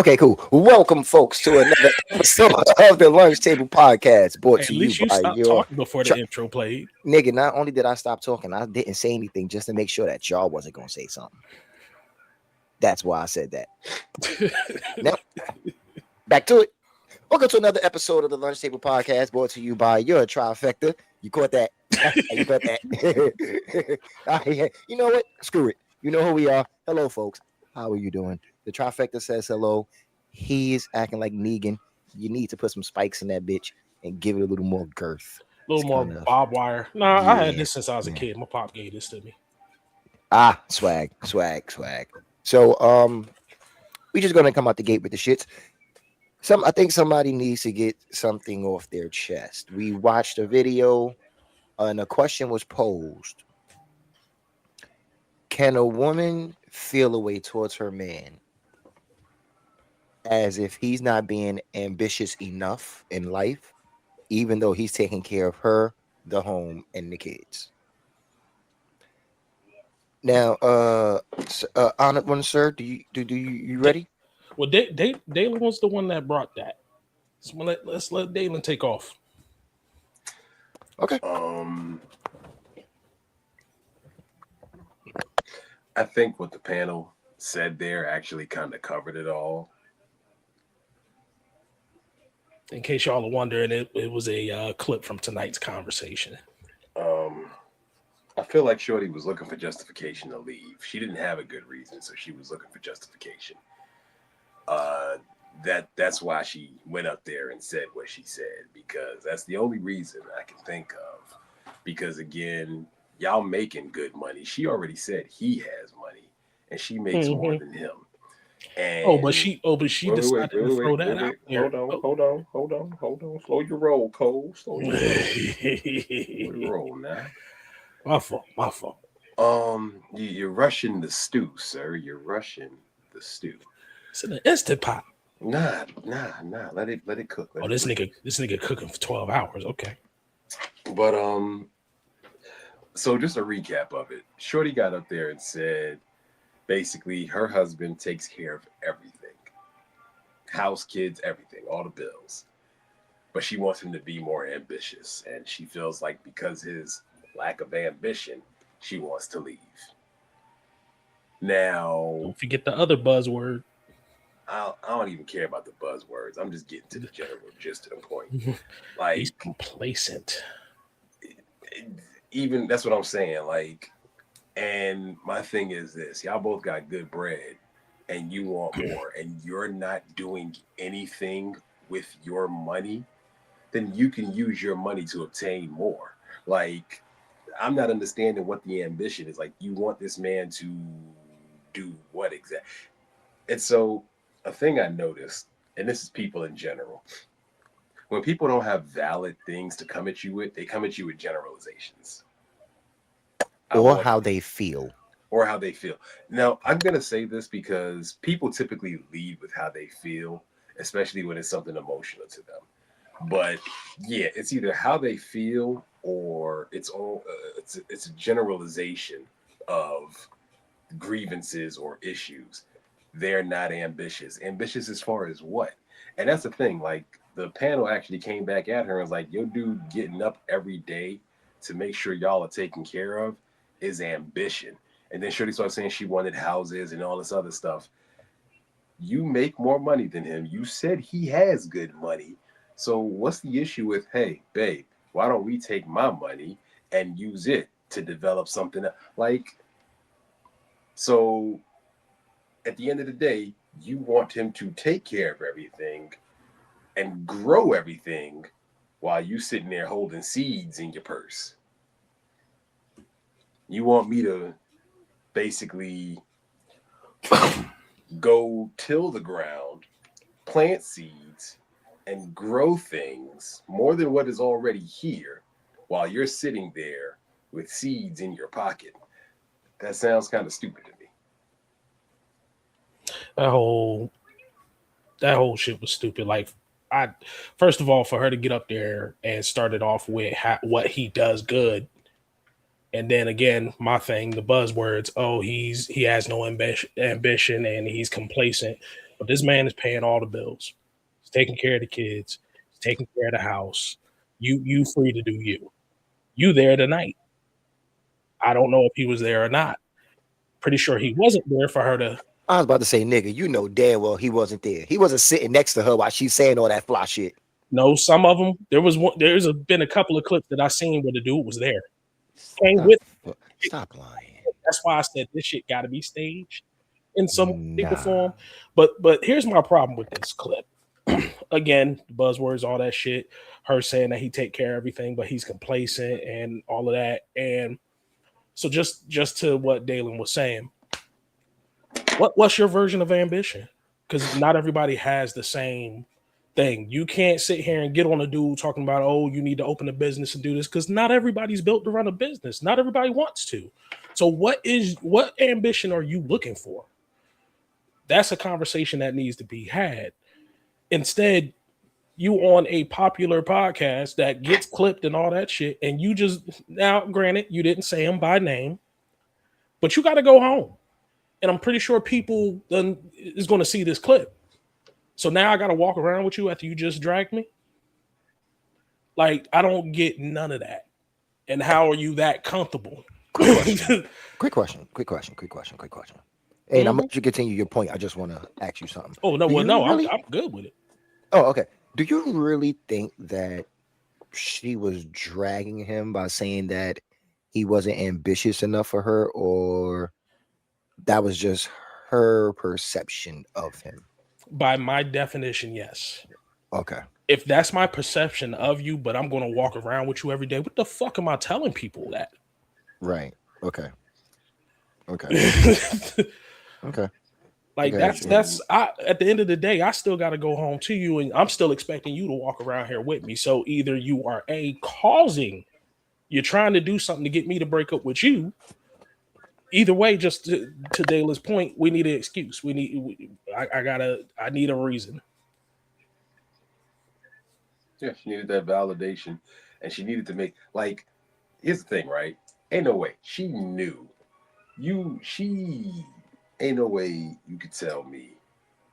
Okay, cool. Welcome, folks, to another episode of the Lunch Table Podcast, brought At to you least you by stopped your talking before tr- the intro played. nigga. Not only did I stop talking, I didn't say anything just to make sure that y'all wasn't gonna say something. That's why I said that. Now, back to it. Welcome to another episode of the Lunch Table Podcast, brought to you by your trifecta. You caught that? You caught that? You know what? Screw it. You know who we are. Hello, folks. How are you doing? The trifecta says hello. He is acting like Negan. You need to put some spikes in that bitch and give it a little more girth. A little It's more kind of barbed wire. Nah, I had yeah, this since I was a yeah. kid. My pop gave this to me. Swag. So we just gonna come out the gate with the shits. I think somebody needs to get something off their chest. We watched a video and a question was posed. Can a woman feel a way towards her man as if he's not being ambitious enough in life, even though he's taking care of her, the home, and the kids? Now, honored one, sir, you Da- ready? well, Dalen was the one that brought that. So let's let Dalen take off. Okay. I think what the panel said there actually kind of covered it all. In case y'all are wondering, it was a clip from tonight's conversation. I feel like Shorty was looking for justification to leave. She didn't have a good reason, so she was looking for justification. That's why she went up there and said what she said, because that's the only reason I can think of. Because again, y'all making good money. She already said he has money, and she makes more than him. And but she decided to throw that out there. Hold on. Slow your roll, Cole. Slow your roll now. My fault. You're rushing the stew, sir. You're rushing the stew. It's in an instant pot. Nah. Let it cook. This nigga cooking for 12 hours. Okay. But so just a recap of it. Shorty got up there and said basically her husband takes care of everything. House, kids, everything, all the bills. But she wants him to be more ambitious, and she feels like because his lack of ambition, she wants to leave. Now, Don't forget the other buzzword. I don't even care about the buzzwords. I'm just getting to the general gist of the point. Like, he's complacent. Even that's what I'm saying. Like, and my thing is this: y'all both got good bread, and you want more, and you're not doing anything with your money. Then you can use your money to obtain more. Like, I'm not understanding what the ambition is. Like, you want this man to do what exactly? And so, a thing I noticed, and this is people in general, when people don't have valid things to come at you with, they come at you with generalizations. Or how they feel. Now, I'm going to say this because people typically lead with how they feel, especially when it's something emotional to them. But yeah, it's either how they feel or it's a generalization of grievances or issues. They're not ambitious. Ambitious as far as what? And that's the thing. Like, the panel actually came back at her and was like, your dude getting up every day to make sure y'all are taken care of is ambition. And then Shorty started saying she wanted houses and all this other stuff. You make more money than him. You said he has good money. So what's the issue with, hey, babe, why don't we take my money and use it to develop something like, so at the end of the day, you want him to take care of everything and grow everything while you sitting there holding seeds in your purse. You want me to basically go till the ground, plant seeds, and grow things more than what is already here while you're sitting there with seeds in your pocket. That sounds kind of stupid to me. That whole shit was stupid. Like, first of all, for her to get up there and start it off with what he does good, and then again, my thing, the buzzwords. Oh, he has no ambition and he's complacent. But this man is paying all the bills. He's taking care of the kids. He's taking care of the house. You free to do you. You there tonight. I don't know if he was there or not. Pretty sure he wasn't there for her to. I was about to say, nigga, you know damn well he wasn't there. He wasn't sitting next to her while she's saying all that fly shit. No, some of them. Been a couple of clips that I seen where the dude was there. Came with. Stop lying. That's why I said this shit got to be staged in some shape or Nah. form. But here's my problem with this clip. Again, buzzwords, all that shit. Her saying that he take care of everything, but he's complacent and all of that. And so just to what Dalen was saying, what's your version of ambition? Because not everybody has the same thing. You can't sit here and get on a dude talking about, oh, you need to open a business and do this, because not everybody's built to run a business. Not everybody wants to. So what ambition are you looking for? That's a conversation that needs to be had. Instead, you on a popular podcast that gets clipped and all that shit, and you just, now granted, you didn't say him by name, but you got to go home. And I'm pretty sure people is going to see this clip. So now I got to walk around with you after you just dragged me? Like, I don't get none of that. And how are you that comfortable? Quick question. And I'm going to continue your point. I just want to ask you something. Oh, no, I'm good with it. Oh, okay. Do you really think that she was dragging him by saying that he wasn't ambitious enough for her, or that was just her perception of him? By my definition, yes. Okay. If that's my perception of you, but I'm going to walk around with you every day, what the fuck am I telling people that? Right. Okay. Okay. Like at the end of the day, I still got to go home to you, and I'm still expecting you to walk around here with me. So either you are you're trying to do something to get me to break up with you. Either way, just to Dalen's point, we need an excuse. I need a reason. Yeah, she needed that validation, and she needed to make, like, here's the thing, right? Ain't no way she knew. She ain't no way you could tell me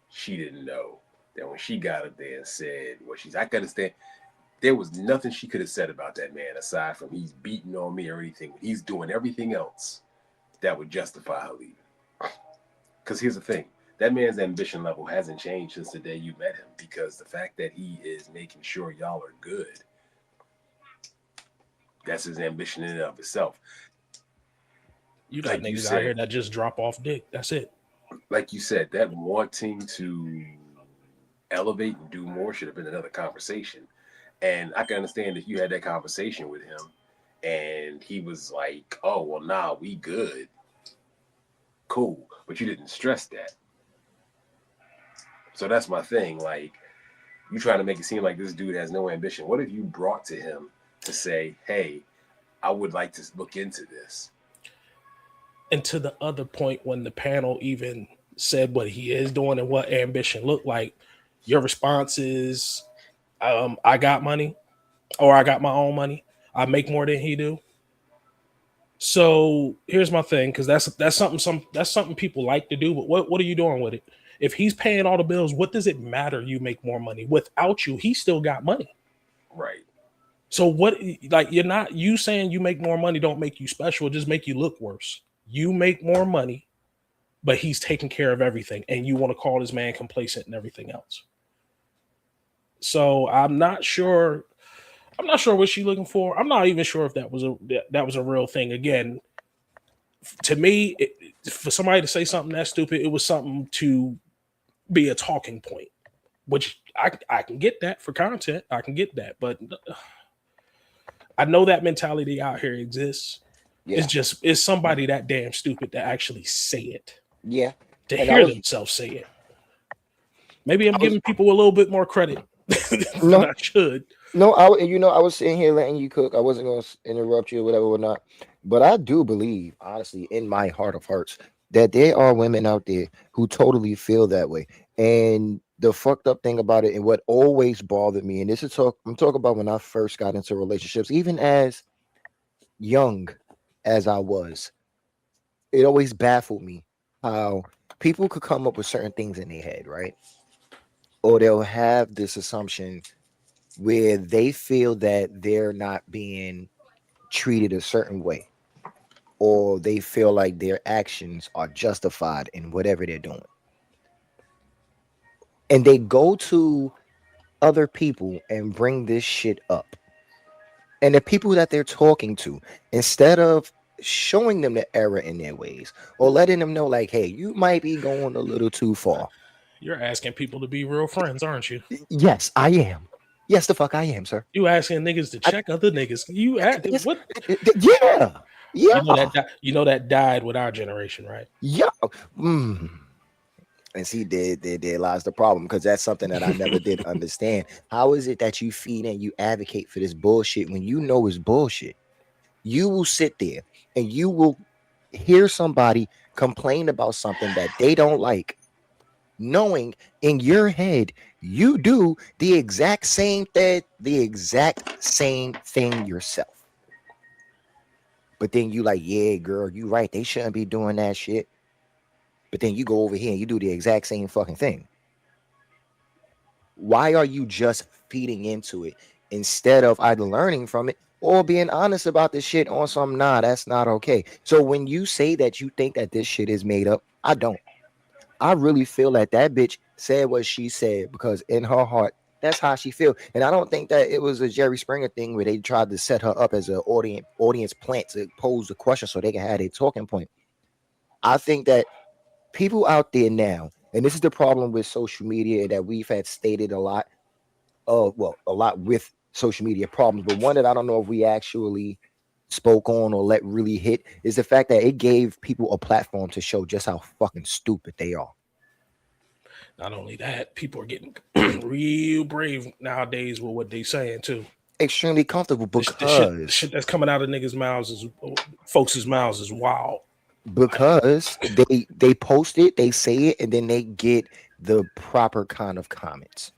she didn't know that when she got up there and said what I could understand. There was nothing she could have said about that man aside from he's beating on me or anything. He's doing everything else that would justify her leaving. Because here's the thing. That man's ambition level hasn't changed since the day you met him, because the fact that he is making sure y'all are good, that's his ambition in and of itself. You got niggas out here that just drop off dick. That's it. Like you said, that wanting to elevate and do more should have been another conversation. And I can understand if you had that conversation with him and he was like, oh, well, nah, we good. Cool. But you didn't stress that. So that's my thing. Like, you trying to make it seem like this dude has no ambition. What if you brought to him to say, hey, I would like to look into this? And to the other point, when the panel even said what he is doing and what ambition looked like, your response is, I got money, or I got my own money. I make more than he do. So here's my thing, because that's something people like to do. But what are you doing with it? If he's paying all the bills, what does it matter? You make more money. Without you, he still got money. Right. So what? Like, you saying you make more money don't make you special. It just make you look worse. You make more money, but he's taking care of everything, and you want to call this man complacent and everything else. So I'm not sure what she's looking for. I'm not even sure if that was a real thing. Again, to me, for somebody to say something that stupid, it was something to be a talking point, which I can get that for content. I can get that, but I know that mentality out here exists. Yeah. It's somebody that damn stupid to actually say it. Yeah. To hear themselves say it. Maybe I'm giving people a little bit more credit than I should. No, I was sitting here letting you cook. I wasn't going to interrupt you or whatever or not. But I do believe, honestly, in my heart of hearts, that there are women out there who totally feel that way. And the fucked up thing about it, and what always bothered me, and I'm talking about when I first got into relationships, even as young as I was, it always baffled me how people could come up with certain things in their head, right? Or they'll have this assumption where they feel that they're not being treated a certain way, or they feel like their actions are justified in whatever they're doing. And they go to other people and bring this shit up. And the people that they're talking to, instead of showing them the error in their ways or letting them know, like, hey, you might be going a little too far. You're asking people to be real friends, aren't you? Yes, I am. Yes, the fuck I am, sir. You asking niggas to I, check other niggas. You ask, yes, what? yeah, You know yeah, that you know that died with our generation, right? yeah. Mm. And see, there lies the problem, because that's something that I never did understand. How is it that you feed and you advocate for this bullshit when you know it's bullshit? You will sit there and you will hear somebody complain about something that they don't like, knowing in your head you do the exact same thing yourself. But then you like, yeah, girl, you right. They shouldn't be doing that shit. But then you go over here and you do the exact same fucking thing. Why are you just feeding into it instead of either learning from it or being honest about this shit on some, nah, that's not okay? So when you say that you think that this shit is made up, I don't. I really feel that that bitch said what she said because in her heart, that's how she feel. And I don't think that it was a Jerry Springer thing where they tried to set her up as an audience plant to pose the question so they can have a talking point. I think that people out there now, and this is the problem with social media that we've had stated a lot, well, a lot with social media problems, but one that I don't know if we actually spoke on or let really hit is the fact that it gave people a platform to show just how fucking stupid they are. Not only that, people are getting real brave nowadays with what they saying too. Extremely comfortable The shit that's coming out of niggas' mouths is folks' mouths is wild. because they post it, they say it, and then they get the proper kind of comments.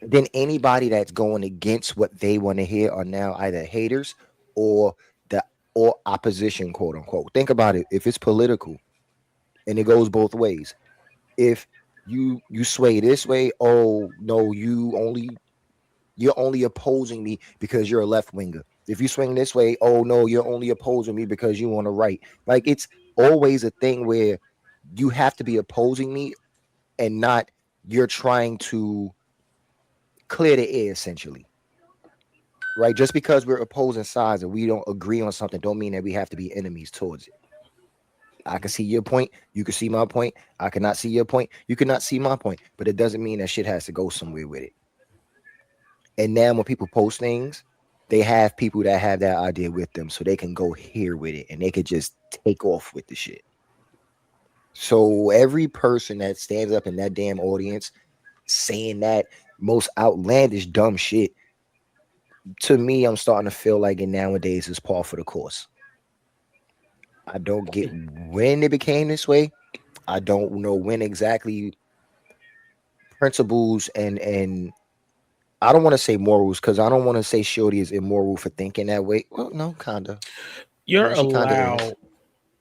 Then anybody that's going against what they want to hear are now either haters or the or opposition, quote unquote. Think about it. If it's political and it goes both ways, if you sway this way, oh no, you're only opposing me because you're a left winger. If you swing this way, oh no, you're only opposing me because you want to right. Like it's always a thing where you have to be opposing me and not you're trying to clear the air essentially. Right? Just because we're opposing sides and we don't agree on something don't mean that we have to be enemies towards it. I can see your point, you can see my point. I cannot see your point, you cannot see my point. But it doesn't mean that shit has to go somewhere with it. And now when people post things, they have people that have that idea with them so they can go here with it and they could just take off with the shit. So every person that stands up in that damn audience saying that most outlandish dumb shit, to me, I'm starting to feel like it nowadays is par for the course. I don't get when it became this way. I don't know when exactly principles and I don't want to say morals because I don't want to say Shorty is immoral for thinking that way. Well, no, kinda. You're No, she kinda is.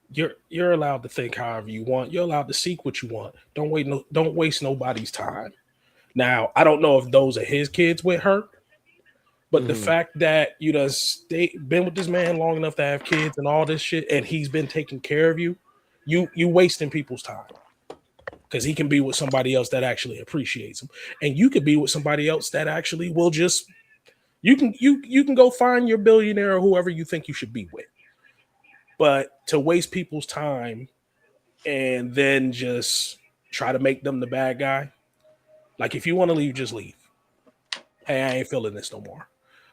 allowed you're allowed to think however you want. You're allowed to seek what you want. Don't waste nobody's time. Now, I don't know if those are his kids with her, but the Mhm. fact that you done been with this man long enough to have kids and all this shit, and he's been taking care of you, you wasting people's time because he can be with somebody else that actually appreciates him, and you could be with somebody else that actually will just you can go find your billionaire or whoever you think you should be with, but to waste people's time and then just try to make them the bad guy. Like if you want to leave, just leave. Hey, I ain't feeling this no more.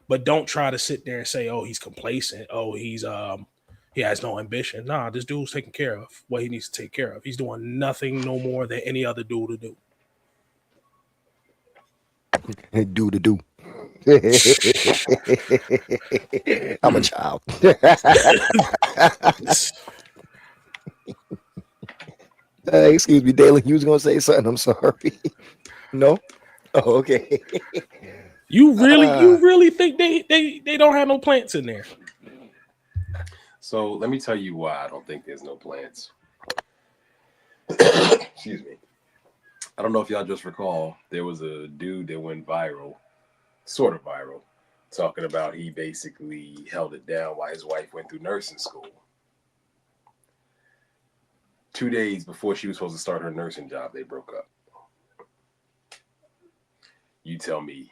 But don't try to sit there and say, "Oh, he's complacent. Oh, he has no ambition." Nah, this dude's taking care of what he needs to take care of. He's doing nothing no more than any other dude to do. Do the do. I'm a child. Excuse me, Dalen. You was gonna say something. I'm sorry. No. Oh, okay. You Uh, really think they don't have no plants in there? So let me tell you why I don't think there's no plants. Excuse me. I don't know if y'all just recall, there was a dude that went viral, sort of viral, talking about he basically held it down while his wife went through nursing school. 2 days before she was supposed to start her nursing job, they broke up. You tell me,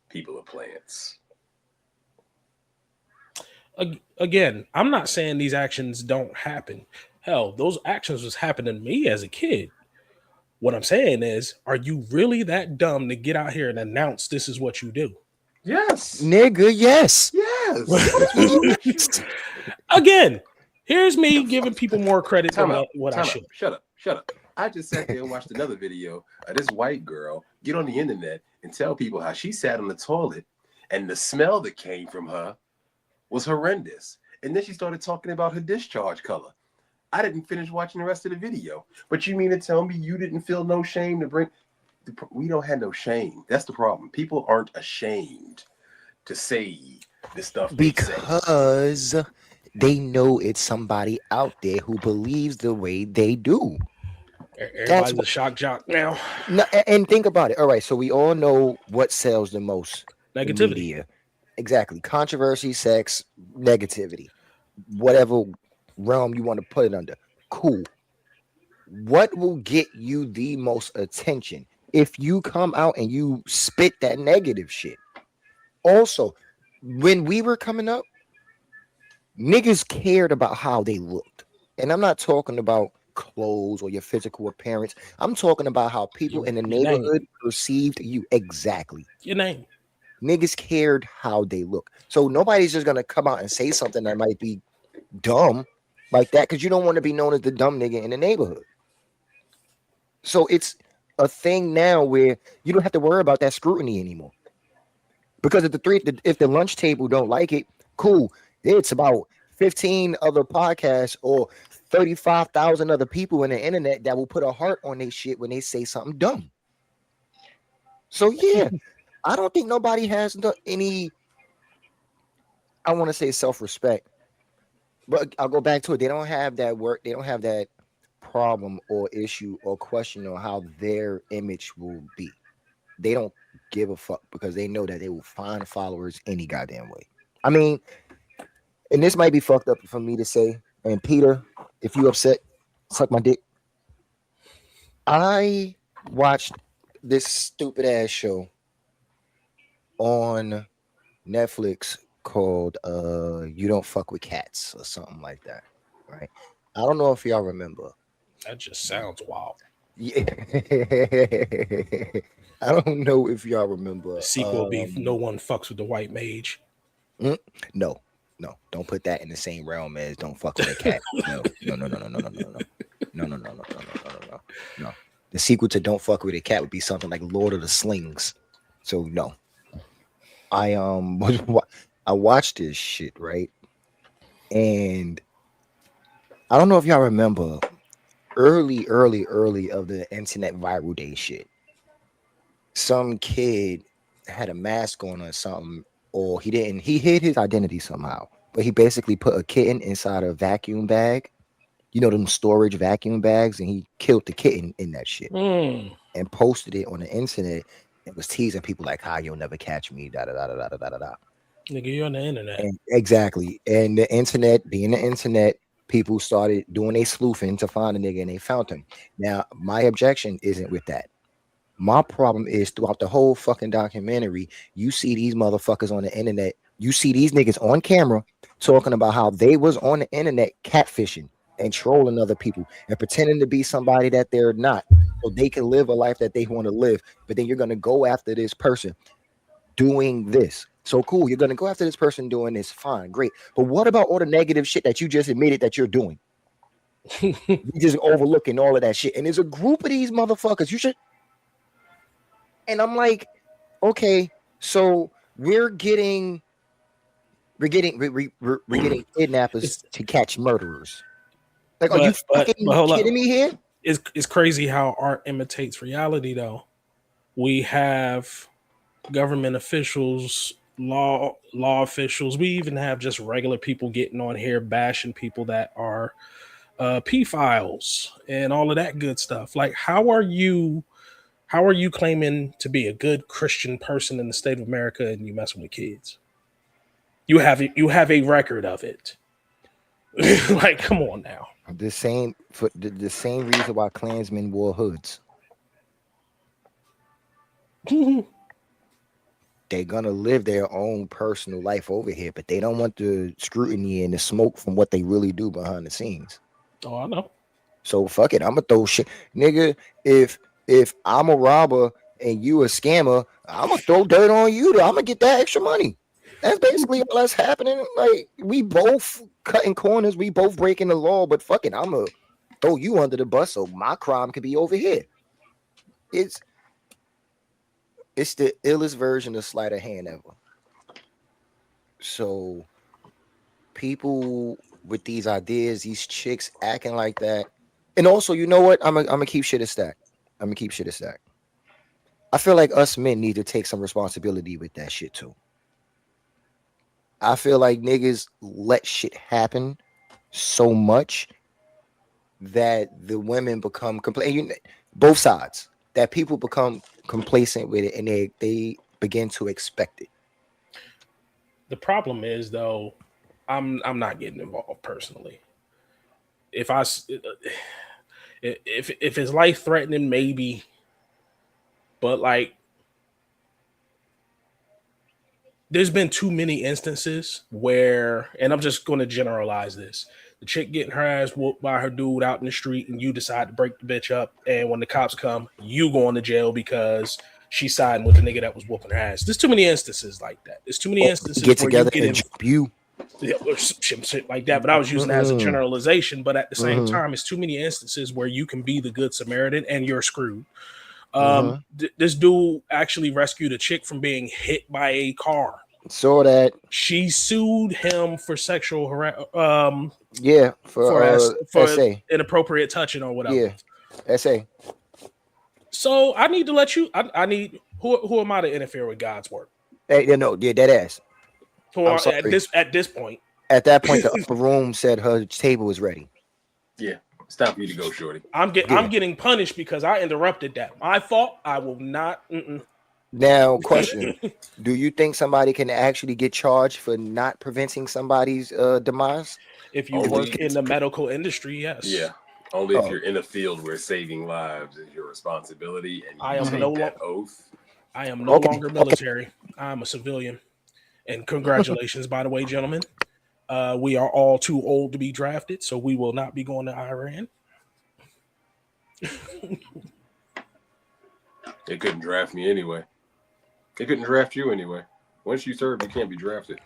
people are plants. Again, I'm not saying these actions don't happen. Hell, those actions was happening to me as a kid. What I'm saying is, are you really that dumb to get out here and announce this is what you do? Yes. Nigga, yes. Yes. Again, here's me giving people more credit Time than out. what I Time out. should. Shut up. Shut up. I just sat there and watched another video of this white girl get on the internet and tell people how she sat on the toilet and the smell that came from her was horrendous. And then she started talking about her discharge color. I didn't finish watching the rest of the video. But you mean to tell me you didn't feel no shame to bring... We don't have no shame. That's the problem. People aren't ashamed to say the stuff they say. Because they know it's somebody out there who believes the way they do. Everybody's a shock jock now. No, and think about it. All right, so we all know what sells the most in Negativity. media. Exactly. Controversy, sex, negativity. Whatever realm you want to put it under. Cool. What will get you the most attention? If you come out and you spit that negative shit. Also, when we were coming up, niggas cared about how they looked. And I'm not talking about clothes or your physical appearance. I'm talking about how people in the neighborhood perceived you. Exactly. Your name. Niggas cared how they look. So nobody's just going to come out and say something that might be dumb like that because you don't want to be known as the dumb nigga in the neighborhood. So it's a thing now where you don't have to worry about that scrutiny anymore. Because if the lunch table don't like it, cool. It's about 15 other podcasts or 35,000 other people in the internet that will put a heart on their shit when they say something dumb. So yeah, I don't think nobody has any, I want to say self-respect, but I'll go back to it. They don't have that work. They don't have that problem or issue or question on how their image will be. They don't give a fuck because they know that they will find followers any goddamn way. I mean, and this might be fucked up for me to say, and Peter, if you upset, suck my dick. I watched this stupid ass show on Netflix called You Don't Fuck with Cats or something like that, right? I don't know if y'all remember. That just sounds wild. Yeah. I don't know if y'all remember. The sequel will be No One Fucks with the White Mage. No, don't put that in the same realm as Don't Fuck with a Cat. No. The sequel to Don't Fuck with a Cat would be something like Lord of the Slings. So no. I watched this shit, right? And I don't know if y'all remember early of the internet viral day shit. Some kid had a mask on or something, or he hid his identity somehow, but he basically put a kitten inside a vacuum bag, you know, them storage vacuum bags, and he killed the kitten in that shit and posted it on the internet and was teasing people like, "How you'll never catch me, da da da da da da da." Nigga, you're on the internet. And exactly. And the internet, being the internet, people started doing a sleuthing to find a nigga and they found him. Now, my objection isn't with that. My problem is throughout the whole fucking documentary, you see these motherfuckers on the internet. You see these niggas on camera talking about how they was on the internet catfishing and trolling other people and pretending to be somebody that they're not so they can live a life that they want to live. But then you're going to go after this person doing this. So cool. You're going to go after this person doing this. Fine. Great. But what about all the negative shit that you just admitted that you're doing? You just overlooking all of that shit. And there's a group of these motherfuckers. You should. And I'm like, okay, so we're getting kidnappers to catch murderers. Like, are you fucking kidding me here? It's crazy how art imitates reality, though. We have government officials, law officials. We even have just regular people getting on here bashing people that are P files and all of that good stuff. Like, how are you claiming to be a good Christian person in the state of America and you messing with kids? You have a record of it. Like, come on now. The same for the same reason why Klansmen wore hoods. They're gonna live their own personal life over here, but they don't want the scrutiny and the smoke from what they really do behind the scenes. Oh, I know. So fuck it, I'm gonna throw shit, nigga. If I'm a robber and you a scammer, I'm gonna throw dirt on you. I'm gonna get that extra money. That's basically all that's happening. Like, we both cutting corners, we both breaking the law, but fuck it, I'm gonna throw you under the bus so my crime could be over here. It's the illest version of sleight of hand ever. So people with these ideas, these chicks acting like that, and also, you know what? I'm gonna keep shit a stack. I feel like us men need to take some responsibility with that shit too. I feel like niggas let shit happen so much that the women become complacent. Both sides, that people become complacent with it and they begin to expect it. The problem is, though, I'm not getting involved personally. If it's life threatening, maybe, but like, there's been too many instances where, and I'm just going to generalize this: the chick getting her ass whooped by her dude out in the street, and you decide to break the bitch up, and when the cops come, you going to jail because she's siding with the nigga that was whooping her ass. There's too many instances like that. There's too many instances Get where together you get and jump you. or some shit like that. But I was using that as a generalization. But at the same time, it's too many instances where you can be the good Samaritan and you're screwed. This dude actually rescued a chick from being hit by a car. Saw that. She sued him for sexual harassment. For SA. Inappropriate touching or whatever. Yeah, SA. So I need to let you. I need who am I to interfere with God's work? Hey, dead ass. At this point. At that point, the upper room said her table was ready. Yeah, it's time for you to go, shorty. I'm getting punished because I interrupted that. My fault. I will not. Now, question: do you think somebody can actually get charged for not preventing somebody's demise? If you work in the medical industry, yes. Yeah. Only if you're in a field where saving lives is your responsibility, and you take that oath. I am no longer military. I'm a civilian. And congratulations, by the way, gentlemen. We are all too old to be drafted, so we will not be going to Iran. They couldn't draft me anyway. They couldn't draft you anyway. Once you serve, you can't be drafted.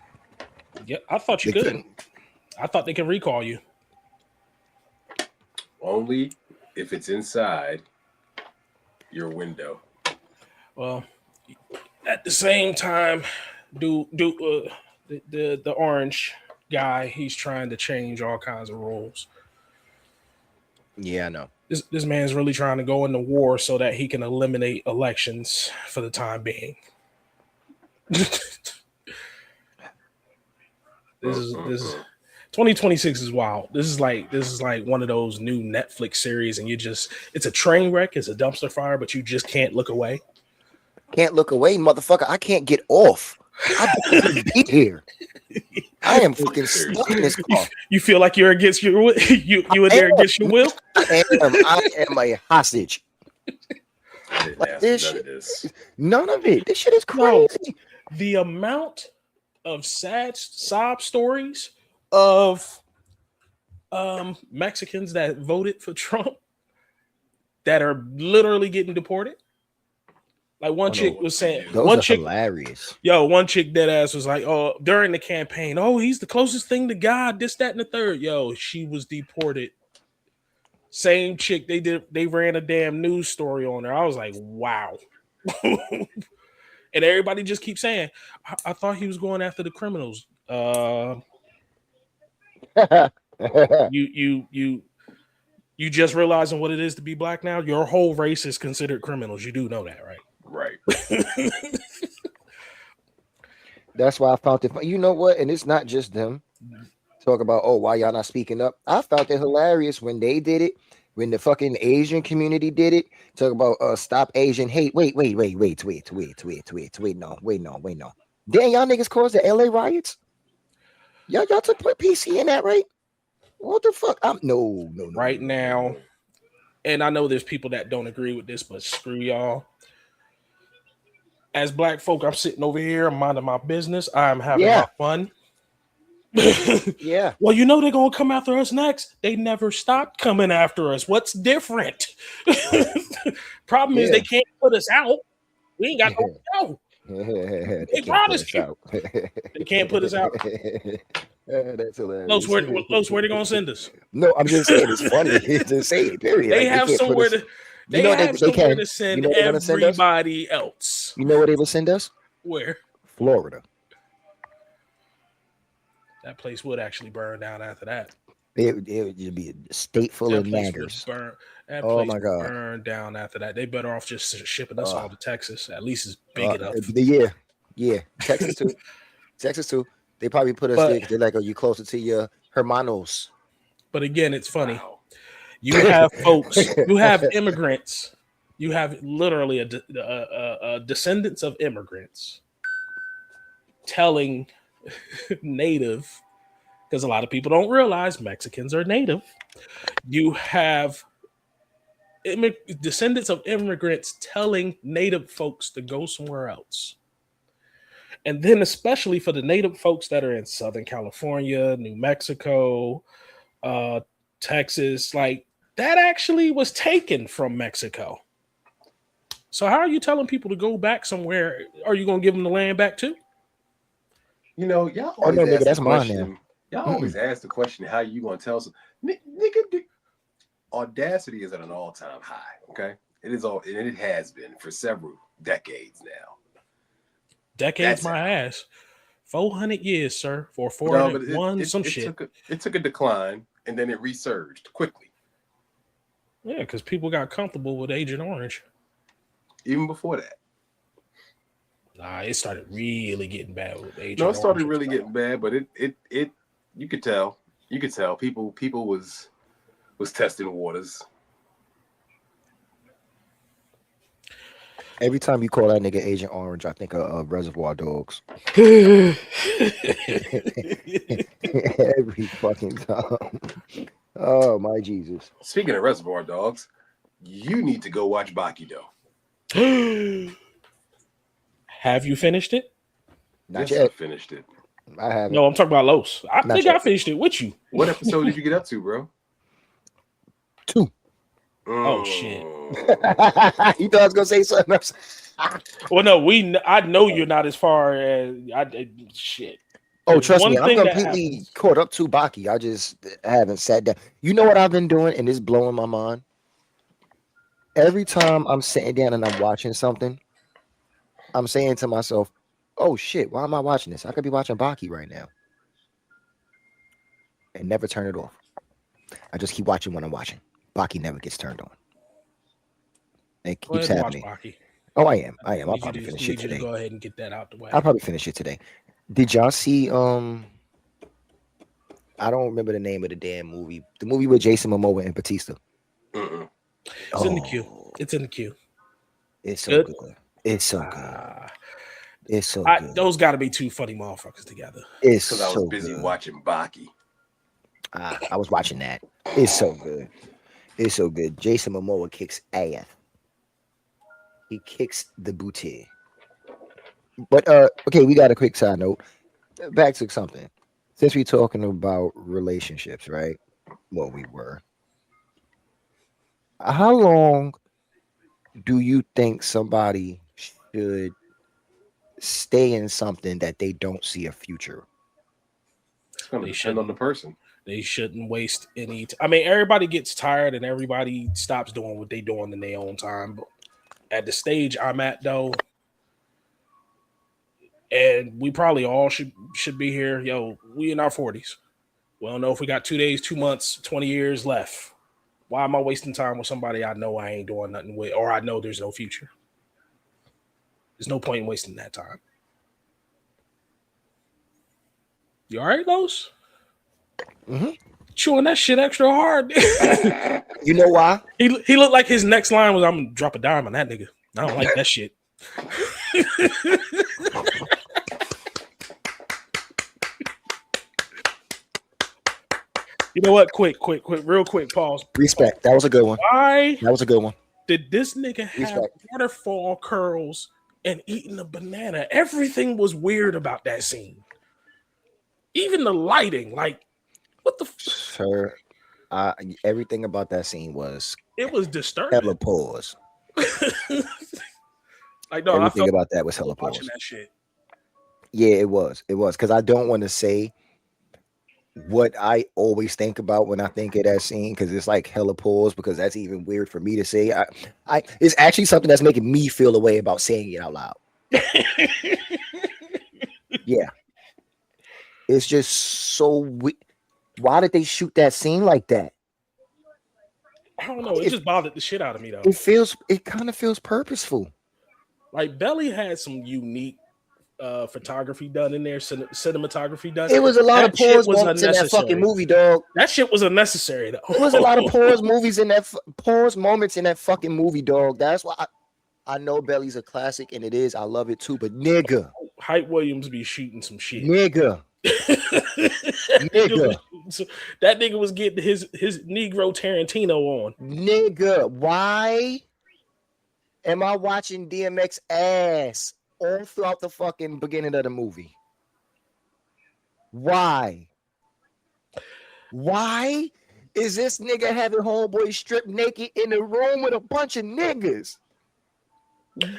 Yeah, I thought you could. I thought they could recall you. Only if it's inside your window. Well, at the same time, the orange guy, he's trying to change all kinds of rules. Yeah, I know. This man's really trying to go into war so that he can eliminate elections for the time being. This is 2026 is wild. This is like one of those new Netflix series, and it's a train wreck, it's a dumpster fire, but you just can't look away. Can't look away, motherfucker. I can't get off. I don't even be here. I am fucking stuck in this car. You feel like you're against your will? You were there against your will? I am a hostage. Like none of it. This shit is crazy. No, the amount of sad sob stories of Mexicans that voted for Trump that are literally getting deported. Like one chick was saying, hilarious. One chick dead ass was like, oh, during the campaign, oh, he's the closest thing to God, this, that, and the third. Yo, she was deported. Same chick, they ran a damn news story on her. I was like, wow. And everybody just keeps saying, I thought he was going after the criminals. You just realizing what it is to be black now? Your whole race is considered criminals. You do know that, right? Right. That's why I found it. You know what? And it's not just them. Talk about, oh, why y'all not speaking up? I found it hilarious when they did it, when the fucking Asian community did it. Talk about stop Asian hate. Wait. No, wait, no. Damn, y'all niggas caused the LA riots. Y'all took PC in that, right? What the fuck? No. Right now, and I know there's people that don't agree with this, but screw y'all. As black folk, I'm sitting over here, I'm minding my business. I'm having Yeah. my fun. Yeah. Well, you know they're gonna come after us next. They never stopped coming after us. What's different? Problem is they can't put us out. We ain't got no show. They They can't put promised us you. out. They can't put us out. That's hilarious. Los, where they gonna send us? No, I'm just saying it's funny to say it. Period. They Like, have can't put somewhere us. to. You They know have they somewhere can. to send You know they're gonna send us. everybody else. You know where they will send us? Where? Florida. That place would actually burn down after that. It would just be a state full That of place would naggers. burn. That Oh place my would god. burn down after that. They better off just shipping us all to Texas. At least it's big enough. Yeah. Texas too. Texas too. They probably put us there But because they're like, "Are you closer to your hermanos?" but again, it's funny. Wow. You have folks. You have immigrants. You have literally a descendants of immigrants telling native, because a lot of people don't realize Mexicans are native. You have descendants of immigrants telling native folks to go somewhere else. And then, especially for the native folks that are in Southern California, New Mexico, Texas, like that actually was taken from Mexico. So, how are you telling people to go back somewhere? Are you going to give them the land back too? You know, y'all Oh always no, nigga, ask the that's mine now. question. Y'all always ask the question, how you gonna tell some nigga? Audacity is at an all-time high. Okay, it is all, and it has been for several decades now. Decades, That's my how. ass. 400 years, sir, for No, but 401, some it shit. took a decline and then it resurged quickly. Yeah, because people got comfortable with Agent Orange. Even before that. Nah, it started really getting bad with Agent No, it Orange. started really getting bad, but it you could tell. You could tell people was testing waters. Every time you call that nigga Agent Orange, I think of Reservoir Dogs. Every fucking time. Oh my Jesus. Speaking of Reservoir Dogs, you need to go watch Bakido. Have you finished it? Not Yes, I yet. finished it. I haven't. No, I'm talking about Los. I Not think yet. I finished it with you. What episode did you get up to, bro? 2. Oh shit. You thought I was gonna say something else? Well, no, I know you're not as far as shit. Oh, There's trust me, one I'm thing that completely happens. caught up to Baki. I just haven't sat down. You know what I've been doing, and it's blowing my mind. Every time I'm sitting down and I'm watching something, I'm saying to myself, "Oh shit, why am I watching this? I could be watching Baki right now," and never turn it off. I just keep watching when I'm watching. Baki never gets turned on. It Go keeps ahead and watch happening. Baki. Oh, I am. I I'll need you probably to finish it today. go ahead and get that out the way. I'll probably finish it today. Did y'all see? I don't remember the name of the damn movie. The movie with Jason Momoa and Batista. Mm-mm. It's in the queue. It's in the queue. It's so Good. good. It's so good. It's so good. Those got to be two funny motherfuckers together. It's Because I was so busy good. watching Baki. I was watching that. It's so good. It's so good. Jason Momoa kicks ass. He kicks the booty. But okay, we got a quick side note. Back to something. Since we're talking about relationships, right? Well, we were. How long do you think somebody should stay in something that they don't see a future? It's going to They depend on the shouldn't. person. They shouldn't waste any. I mean, everybody gets tired and everybody stops doing what they doing in their own time. But at the stage I'm at, though, and we probably all should be here. Yo, we in our 40s. We don't know if we got 2 days, 2 months, 20 years left. Why am I wasting time with somebody I know I ain't doing nothing with, or I know there's no future? There's no point in wasting that time. You all right, Los? chewing that shit extra hard. You know why? He looked like his next line was, "I'm gonna drop a dime on that nigga." I don't like that shit. You know what? Quick, real quick. Pause. Respect. That was a good one. Why That was a good one. did this nigga have waterfall curls and eating a banana? Everything was weird about that scene. Even the lighting, like, what the Sir, everything about that scene was disturbing. hella pause. Like, no, everything about that was hella pause. Watching that shit. Yeah, it was. Because I don't want to say what I always think about when I think of that scene, because it's like hella pause, because that's even weird for me to say. It's actually something that's making me feel a way about saying it out loud. Yeah. It's just so why did they shoot that scene like that? I don't know. It just bothered the shit out of me, though. It kind of feels purposeful. Like, Belly had some unique photography done in there, cinematography done. It was a lot of pause moments in that fucking movie, dog. That shit was unnecessary, though. There was a lot of pause moments in that fucking movie, dog. That's why I know Belly's a classic, and it is. I love it too, but nigga, Hype Williams be shooting some shit, nigga. Nigga, that nigga was getting his Negro Tarantino on. Nigga, why am I watching DMX ass all throughout the fucking beginning of the movie? Why is this nigga having homeboy stripped naked in the room with a bunch of niggas?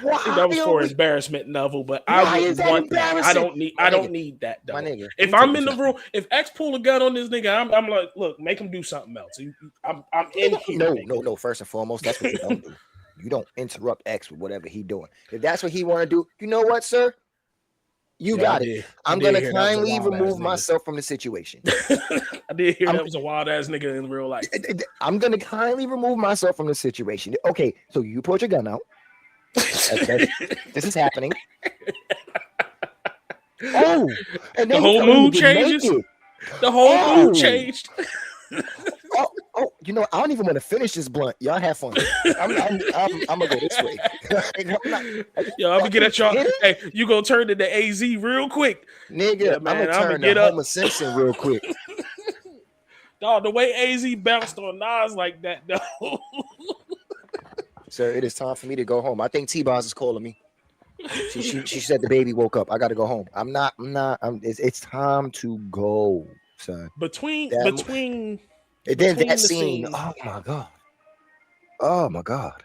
Why? I think that was for embarrassment level, but I would want that. I don't need that, though. Nigga, if I'm in the room, if X pull a gun on this nigga, I'm like, look, make him do something else. I'm in here. No. First and foremost, that's what you don't do. You don't interrupt X with whatever he doing. If that's what he want to do, you know what, sir? You got it. I'm gonna kindly remove myself from the situation. I did hear that was a wild ass nigga in real life. I'm gonna kindly remove myself from the situation. Okay, so you pulled your gun out. This is happening. Oh, and the whole mood changes. The whole mood changed. Oh, you know, I don't even want to finish this blunt. Y'all have fun. I'm gonna go this way. Yo, I'm gonna get at y'all. Hey, you gonna turn into AZ real quick, nigga? Yeah, man, I'm gonna turn to Homer Simpson real quick. Dog, the way AZ bounced on Nas like that, though. Sir, it is time for me to go home. I think T-Boz is calling me. She said the baby woke up. I got to go home. It's time to go, son. Between that scene. Oh my god.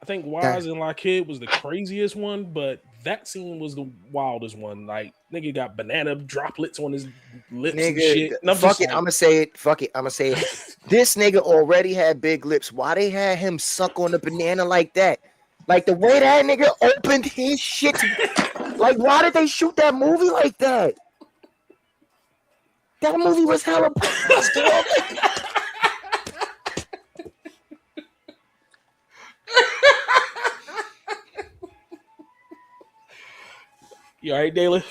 I think Wise and Lockheed was the craziest one, but that scene was the wildest one. Like, nigga got banana droplets on his lips and shit. And fuck it, I'm gonna say it. Fuck it, I'm gonna say it. This nigga already had big lips. Why they had him suck on the banana like that? Like the way that nigga opened his shit. Like, why did they shoot that movie like that? That movie was hella. You all right, Dayla?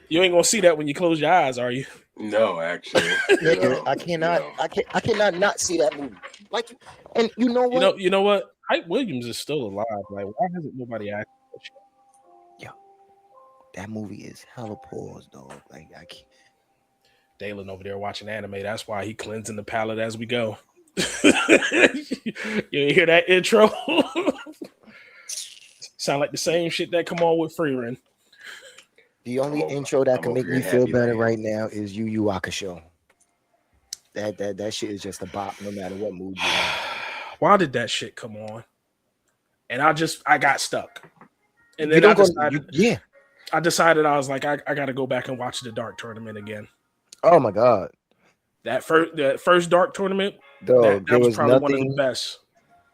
You ain't gonna see that when you close your eyes, are you? No, actually. No, I cannot not see that movie. Like, and you know what? You know what? Hype Williams is still alive. Like, why hasn't nobody asked? Yo, that movie is hella pause, dog. Like, I can't. Dalen over there watching anime. That's why he cleansing the palate as we go. You hear that intro? Sound like the same shit that come on with Freerin. The only intro that can make me feel better right now is Yu Yu Hakusho. That shit is just a bop no matter what mood you're in. Why did that shit come on? And I got stuck. And then I decided I was like, I gotta go back and watch the Dark Tournament again. Oh my god. That first Dark Tournament, that was probably one of the best.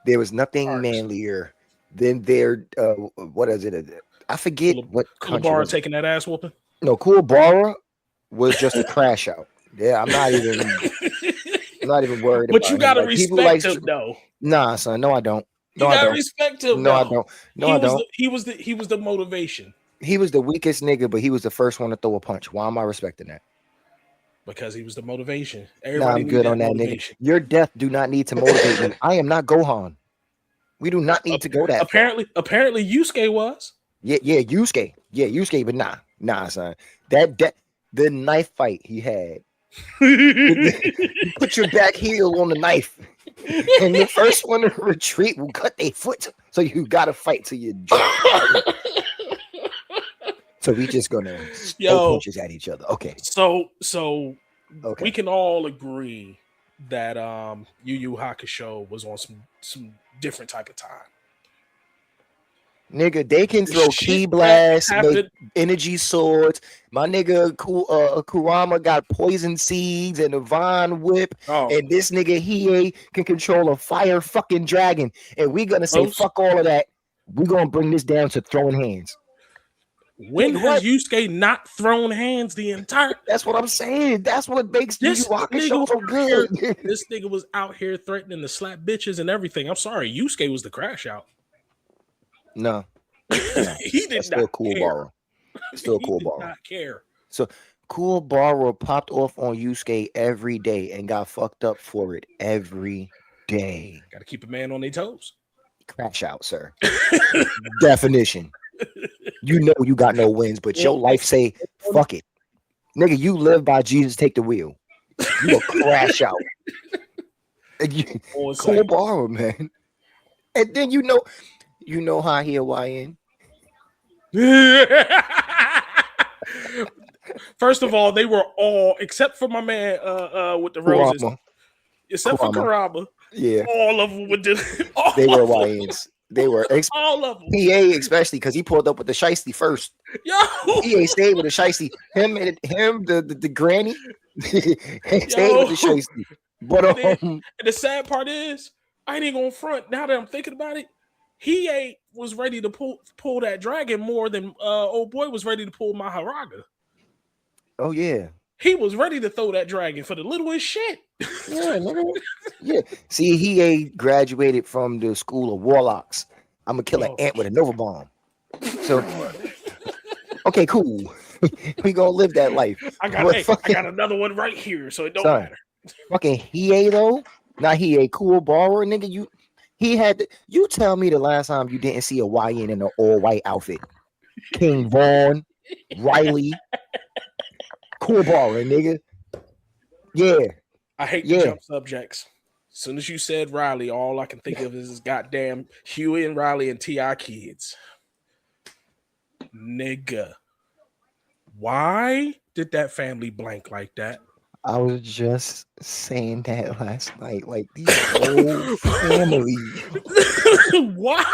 There was nothing manlier than their what is it? I forget what country. Kuwabara taking that ass whooping? No, Kuwabara was just a crash out. Yeah, I'm not even worried but about you gotta respect him though. Nah, son, no, I don't. No, you gotta respect him. No, I don't. No, I don't. He was the motivation. He was the weakest nigga, but he was the first one to throw a punch. Why am I respecting that? Because he was the motivation. Nah, Everybody I'm need good that on that, nigga. motivation. Your death do not need to motivate me. I am not Gohan. We do not need to go that far. Apparently, Yusuke was. Yeah, Yusuke, but nah, son. The knife fight he had. You put your back heel on the knife, and the first one to retreat will cut their foot. So you gotta fight till you drop. So we just gonna throw punches at each other. Okay. So Okay. we can all agree that Yu Yu Hakusho was on some different type of time. Nigga, they can throw ki blasts, make energy swords. My nigga Kurama got poison seeds and a vine whip. And this nigga Hiei can control a fire fucking dragon. And we gonna say fuck all of that. We're gonna bring this down to throwing hands. When has Yusuke not thrown hands the entire? That's what I'm saying. That's what makes this Hakusho so good. This nigga was out here threatening to slap bitches and everything. I'm sorry, Yusuke was the crash out. No. He did still not cool care. Borrow. Still cool did Borrow. Not care. So Cool Borrow popped off on Yusuke every day and got fucked up for it every day. Got to keep a man on their toes. Crash out, sir. Definition. You know you got no wins, but your life say fuck it, nigga. You live by Jesus, take the wheel. You a crash out. Cool Borrow, man. And then you know how he a YN. First of all, they were all except for my man with the roses. Except for Kurama. Yeah. All of them they were YNs. They were all of them. PA especially because he pulled up with the shiesty first. Yo, PA stayed with the shiesty. Him, the granny stayed with the shiesty. But and the sad part is, I ain't even gonna front. Now that I'm thinking about it, he was ready to pull that dragon more than old boy was ready to pull Maharaga. Oh yeah. He was ready to throw that dragon for the littlest shit. Yeah, man. Yeah. See, he graduated from the school of warlocks. I'm gonna kill an ant with a Nova bomb. So, okay, cool. We gonna live that life. I got another one right here, so it don't matter. Fucking Hiei though, not Hiei. Cool Borrower, nigga. You tell me the last time you didn't see a YN in an all white outfit. King Vaughn, Riley. Cool Borrower, nigga. Yeah. I hate to jump subjects. As soon as you said Riley, all I can think of is goddamn Huey and Riley and T.I. kids. Nigga. Why did that family blank like that? I was just saying that last night. Like, these whole family. Why?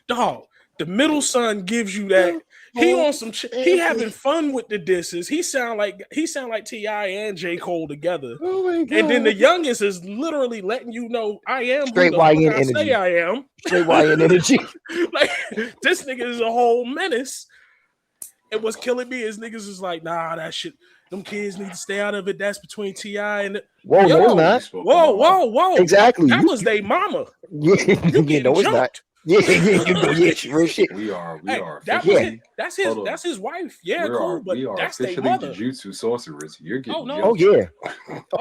Dog, the middle son gives you that. He on some he having fun with the disses. He sound like T.I. and J. Cole together. Oh my God. And then the youngest is literally letting you know I am straight who the YN fuck I energy. say I am. Straight YN energy. Like this nigga is a whole menace. And what's killing me is niggas is like, nah, that shit. Them kids need to stay out of it. That's between T.I. and whoa, no, it's not. Whoa. Exactly. That was their mama. Yeah, no, it's not. Yeah, real shit. We are. That's his wife. Yeah, cool. But we are that's their officially mother. Jujutsu sorcerers. You're getting. Oh yeah.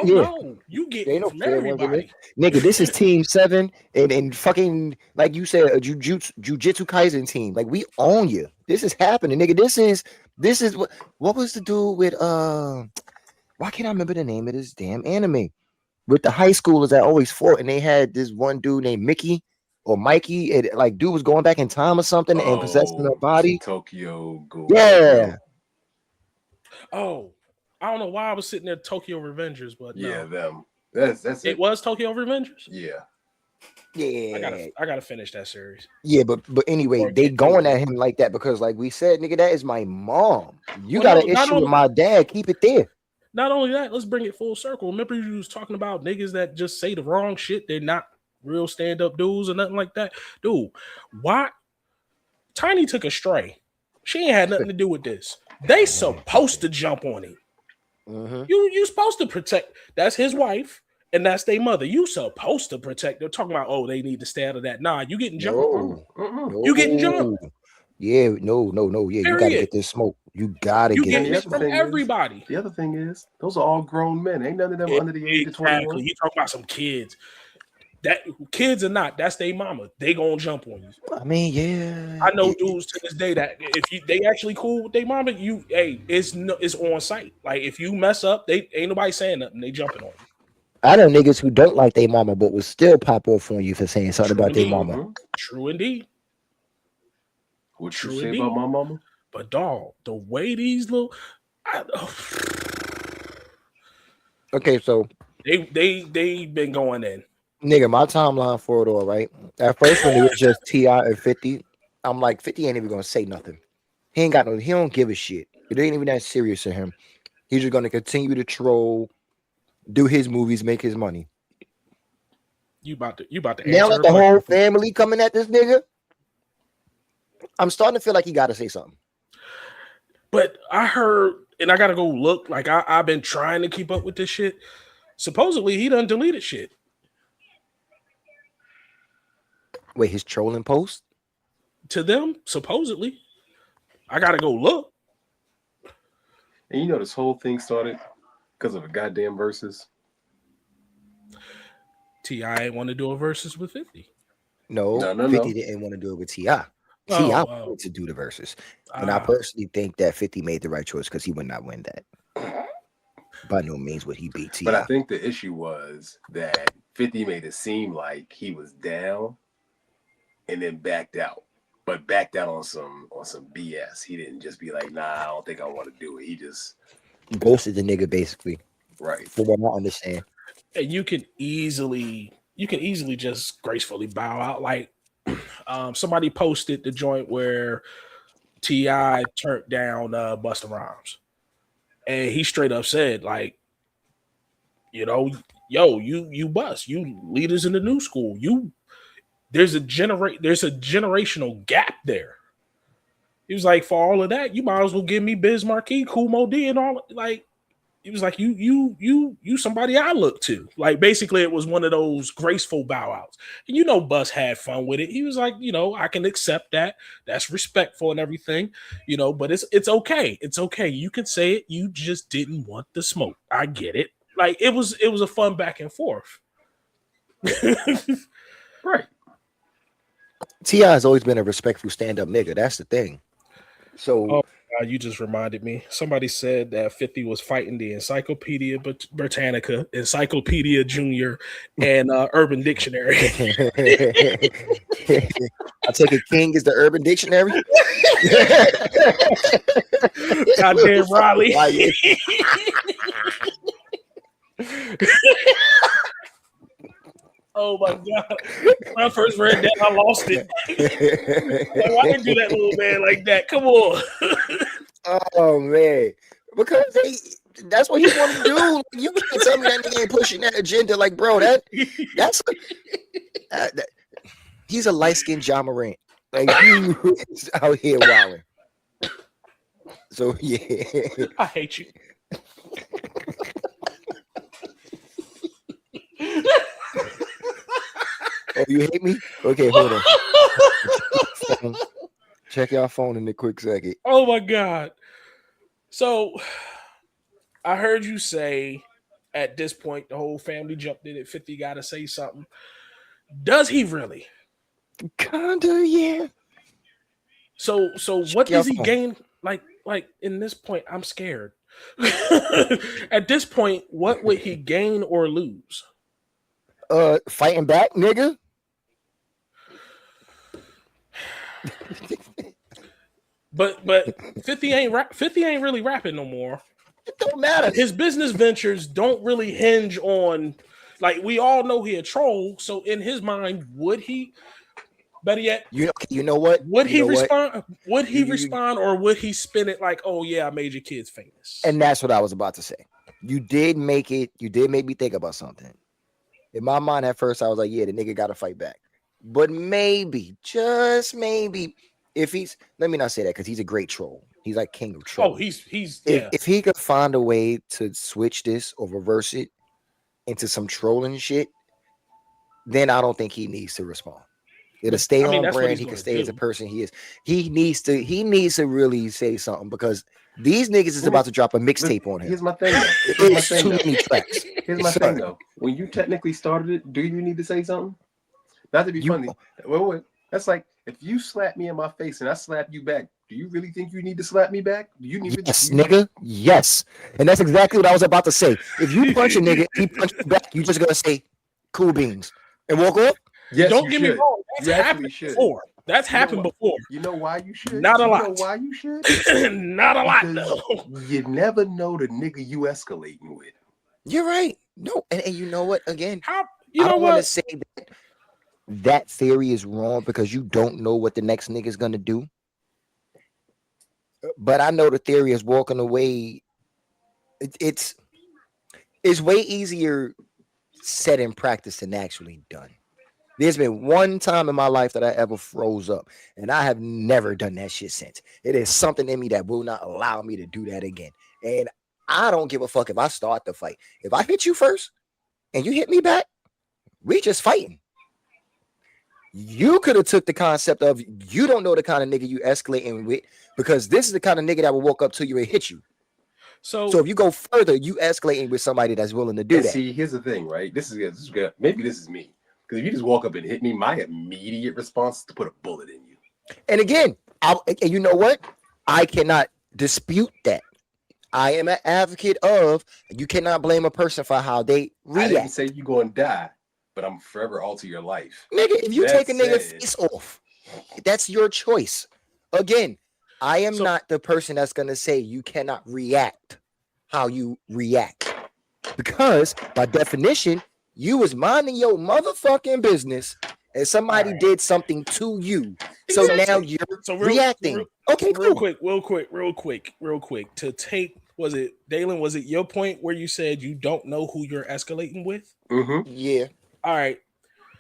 No, you get it from everybody. Nigga, this is Team 7 and fucking like you said, a Jujutsu Kaisen team. Like we own you. This is happening, nigga. This is what was the dude with why can't I remember the name of this damn anime? With the high schoolers that always fought, and they had this one dude named Mickey or Mikey. It like dude was going back in time or something and possessing her body. Tokyo Ghoul. Yeah. Oh, I don't know why I was sitting there Tokyo Revengers, but no. Yeah, them. That's it. It was Tokyo Revengers? Yeah. Yeah. I gotta finish that series. Yeah, but anyway, they going at him like that because like we said, nigga, that is my mom. You got an issue with my dad, keep it there. Not only that, let's bring it full circle. Remember you was talking about niggas that just say the wrong shit. They're not real stand-up dudes or nothing like that. Dude, why? Tiny took a stray. She ain't had nothing to do with this. They supposed to jump on him. Mm-hmm. You supposed to protect. That's his wife, and that's their mother. You supposed to protect. They're talking about, oh, they need to stay out of that. Nah, you getting jumped. No. You getting jumped. Yeah, no. Yeah, you gotta get this smoke. You gotta You get get this it from right. everybody. The other thing is, those are all grown men. Ain't none of them under the age of 21. Exactly. You talk about some kids. That kids or not, that's their mama. They gonna jump on you. I mean, yeah. I know dudes to this day that if they actually cool with their mama, it's on site. Like if you mess up, they ain't nobody saying nothing. They jumping on you. I know niggas who don't like their mama, but will still pop off on you for saying something True about their indeed. mama. Mm-hmm. True indeed. What you True say indeed. about my mama? But dog, the way these little Okay, so they been going in. nigga, my timeline for it all, right? At first, when it was just Ti and 50, I'm like, 50 ain't even gonna say nothing. He don't give a shit. It ain't even that serious to him. He's just gonna continue to troll, do his movies, make his money. You about to Now answer that a the question. whole family coming at this nigga, I'm starting to feel like he gotta say something. But I heard, and I gotta go look. Like I've been trying to keep up with this shit. Supposedly he done deleted shit. Wait, his trolling post? To them, supposedly. I gotta go look. And you know this whole thing started because of a goddamn versus. T.I. ain't want to do a versus with 50. No, No. 50 didn't want to do it with T.I. Oh, T.I. oh. wanted to do the verses. And I personally think that 50 made the right choice because he would not win that. By no means would he beat T.I. But I think the issue was that 50 made it seem like he was down and then backed out. But backed out on some BS. He didn't just be like, nah, I don't think I want to do it. He just ghosted the nigga basically. right. For what I understand. And you can easily just gracefully bow out. Like somebody posted the joint where T.I. turned down Busta Rhymes. And he straight up said, like, you know, yo, you bust, you leaders in the new school. There's a generational gap there. He was like, for all of that, you might as well give me Biz Marquee, Kool Mo D, and all. Like, he was like, you somebody I look to. Like, basically, it was one of those graceful bow outs. And you know, Bus had fun with it. He was like, you know, I can accept that. That's respectful and everything, you know. But it's okay. It's okay. You can say it. You just didn't want the smoke. I get it. Like, it was a fun back and forth. Right. T.I. has always been a respectful stand-up nigga. That's the thing. So You just reminded me. Somebody said that 50 was fighting the Encyclopedia Britannica, Encyclopedia Junior, and Urban Dictionary. I take it King is the Urban Dictionary. Goddamn Riley. Oh my god! When I first read that, I lost it. Like, why didn't do that little man like that? Come on. Oh man, because that's what he want to do. You can't tell me that nigga ain't pushing that agenda. Like, bro, that's he's a light-skinned John Morant. Like, he is out here wilding. So yeah, I hate you. Oh, you hate me? Okay, hold on. Check your phone in a quick second. Oh my god. So I heard you say at this point the whole family jumped in at 50 gotta say something. Does he really? Kinda, yeah. So what does he gain? Like in this point, I'm scared. At this point, what would he gain or lose? Fighting back, nigga. But 50 ain't really rapping no more. It don't matter. His business ventures don't really hinge on, like, we all know he a troll. So in his mind, would he? Better yet, you know what? Would he respond? What? Would he respond, or would he spin it like, "Oh yeah, I made your kids famous"? And that's what I was about to say. You did make me think about something. In my mind, at first, I was like, "Yeah, the nigga got to fight back." But maybe, just maybe, if he's, let me not say that because he's a great troll. He's like king of trolls. Oh, he's if he could find a way to switch this or reverse it into some trolling shit, then I don't think he needs to respond. It'll stay on that's what brand. he's He can gonna stay as a do. person he is. He needs to really say something because these niggas is about to drop a mixtape on him. Here's my thing though. It's too many tracks. Here's my thing though. When you technically started it, do you need to say something? Not to be funny. Wait. That's like if you slap me in my face and I slap you back. Do you really think you need to slap me back? Do you need yes, nigga. Yes. And that's exactly what I was about to say. If you punch a nigga, he punches you back, you just gonna say cool beans and walk off? Yes, don't get me wrong. That's happened before. That's happened before. You know why you should? Not a lot. You know why you should? Not a lot, though. You never know the nigga you escalating with. You're right. No, and you know what? Again, I don't want to say that theory is wrong because you don't know what the next nigga's gonna do. But I know the theory is walking away. It's way easier said in practice than actually done. There's been one time in my life that I ever froze up, and I have never done that shit since. It is something in me that will not allow me to do that again. And I don't give a fuck if I start the fight. If I hit you first and you hit me back, we just fighting. You could have took the concept of you don't know the kind of nigga you escalating with because this is the kind of nigga that will walk up to you and hit you. So if you go further, you escalating with somebody that's willing to do that. See, here's the thing, right? This is good. Maybe this is me. Because if you just walk up and hit me, my immediate response is to put a bullet in you. And again, and you know what? I cannot dispute that. I am an advocate of you cannot blame a person for how they react. I didn't say you're going to die, but I'm forever alter your life. Nigga, if you take a nigga face off, that's your choice. Again, I am not the person that's going to say you cannot react how you react. Because by definition, you was minding your motherfucking business and somebody did something to you. So now you're reacting. Okay, real quick. To take, Dalen, was it your point where you said you don't know who you're escalating with? Mm-hmm. Yeah. All right.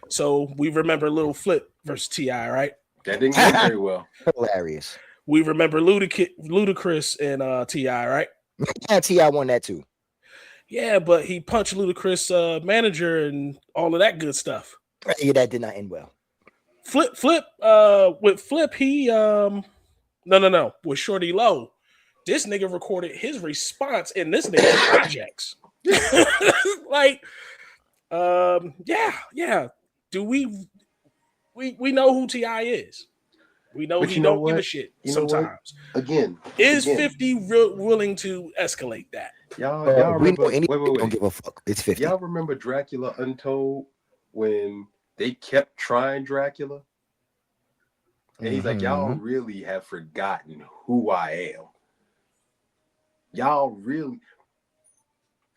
So we remember Little Flip versus T.I., right? That didn't go very well. Hilarious. We remember Ludacris and T.I., right? Yeah, T.I. won that too. Yeah, but he punched Ludacris' manager and all of that good stuff. Yeah, that did not end well. Flip, with Flip, he no, with Shorty Low, this nigga recorded his response in this nigga projects. Yeah. Do we know who T.I. is? We know he don't give a shit sometimes. Again, is 50 willing to escalate that? Y'all remember? Wait. Don't give a fuck. It's 50. Y'all remember Dracula Untold when they kept trying Dracula? And he's like, y'all really have forgotten who I am. Y'all really,